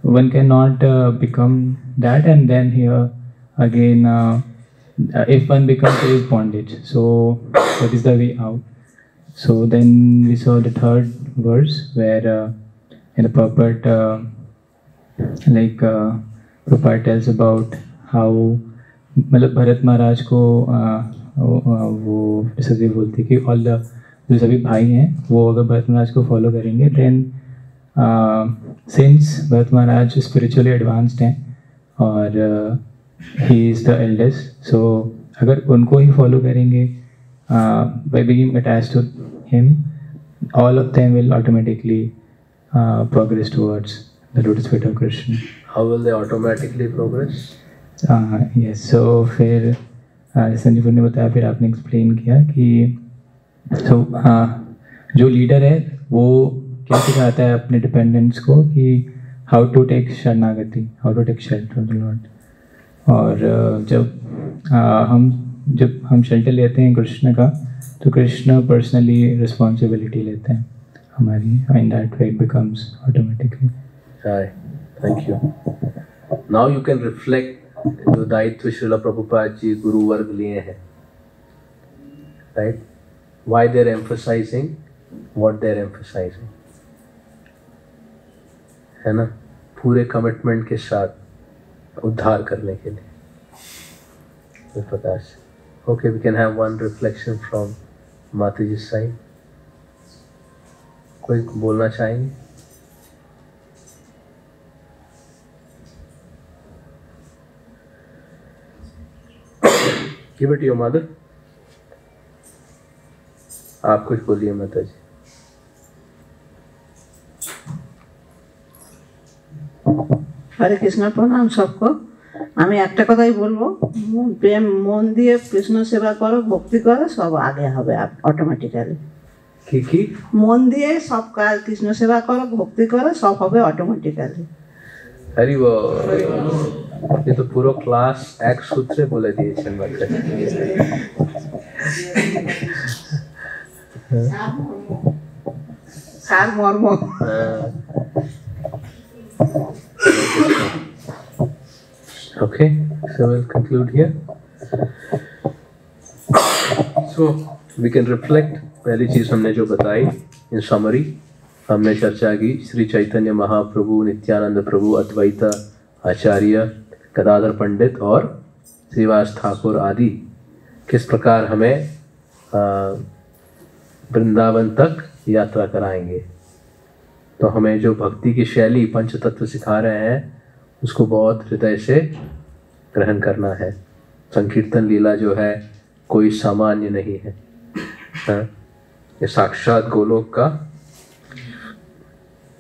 one cannot become that, and then here again if one becomes, there is bondage. So what is the way out? So then we saw the third verse where in the purport Prabhupada tells about how मतलब भरत महाराज को वो ऋषभदेव बोलते कि all the जो सभी भाई हैं वो अगर भरत महाराज को फॉलो करेंगे देन सिंस भरत महाराज स्पिरिचुअली एडवांस्ड हैं और ही इज़ द एल्डेस्ट, सो अगर उनको ही फॉलो करेंगे by being attached to him, all of them will automatically progress towards the lotus feet of Krishna. How will they automatically progress? Yes, so फिर संजीव ने बताया, फिर आपने एक्सप्लेन किया कि जो लीडर है वो क्या सिखाता है अपने डिपेंडेंट्स को कि हाउ टू टेक शरणागति, how to take shelter of the lord. और जब हम शेल्टर लेते हैं कृष्ण का, तो कृष्ण पर्सनली रिस्पॉन्सिबिलिटी लेते हैं हमारी, in that way it becomes automatically. Thank you. Now you can reflect जो दायित्व श्रील प्रभुपाद जी गुरु वर्ग लिए हैं, right, why they are emphasizing what they are emphasizing, है ना, पूरे कमिटमेंट के साथ उद्धार करने के लिए. प्रकाश. Okay, we can have one reflection from Mataji's side. कोई बोलना चाहेंगे? Give it to your mother. आप कुछ बोलिए माताजी. हरे कृष्ण, प्रणाम सबको. আমি একটা কথাই বলবো, প্রেম মন দিয়ে কৃষ্ণ সেবা করো, ভক্তি করো, সব আগে হবে অটোমেটিক্যালি. কি মন দিয়ে সব কাজ কৃষ্ণ সেবা করো, ভক্তি করো, সব হবে অটোমেটিক্যালি. হরি বল. ये तो पूरा क्लास एक सूत्र बोले दिए सार मर्म. Okay, so we'll conclude here. So we can reflect. पहली चीज हमने जो बताई in summary, हमने चर्चा की श्री चैतन्य महाप्रभु, नित्यानंद प्रभु, अद्वैत आचार्य, गदाधर पंडित और श्रीवास ठाकुर आदि किस प्रकार हमें वृंदावन तक यात्रा कराएंगे। तो हमें जो भक्ति की शैली पंच तत्व सिखा रहे हैं उसको बहुत हृदय से ग्रहण करना है। संकीर्तन लीला जो है कोई सामान्य नहीं है, हाँ? ये साक्षात गोलोक का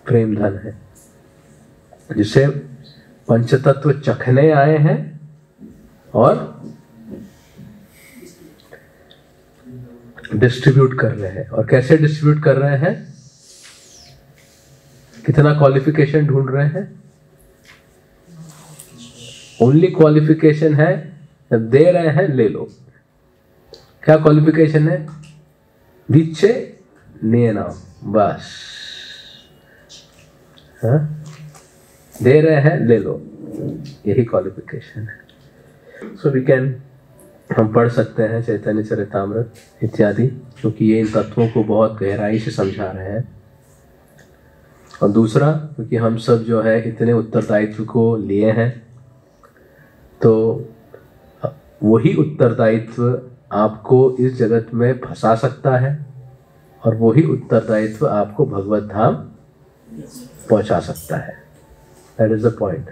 प्रेम धन है जिसे पंचतत्व चखने आए हैं और डिस्ट्रीब्यूट कर रहे हैं। और कैसे डिस्ट्रीब्यूट कर रहे हैं? कितना क्वालिफिकेशन ढूंढ रहे हैं? ओनली क्वालिफिकेशन है जब दे रहे हैं ले लो। क्या क्वालिफिकेशन है? दीचे नियना, बस, हाँ? दे रहे हैं ले लो, यही क्वालिफिकेशन है। सो वी कैन, हम पढ़ सकते हैं चैतन्य चरितामृत इत्यादि, क्योंकि ये इन तत्वों को बहुत गहराई से समझा रहे हैं। और दूसरा, क्योंकि हम सब जो है इतने उत्तरदायित्व को लिए हैं, तो वही उत्तरदायित्व आपको इस जगत में फंसा सकता है और वही उत्तरदायित्व आपको भगवत धाम पहुंचा सकता है। That is the point.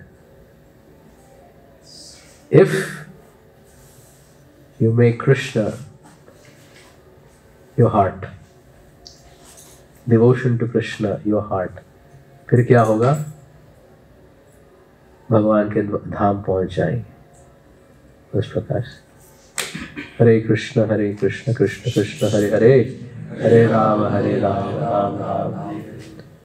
If you make Krishna your heart, devotion to Krishna your heart, फिर क्या होगा? भगवान के धाम पहुंच जाएंगे उस प्रकार से। हरे कृष्ण कृष्ण कृष्ण हरे हरे, हरे राम राम राम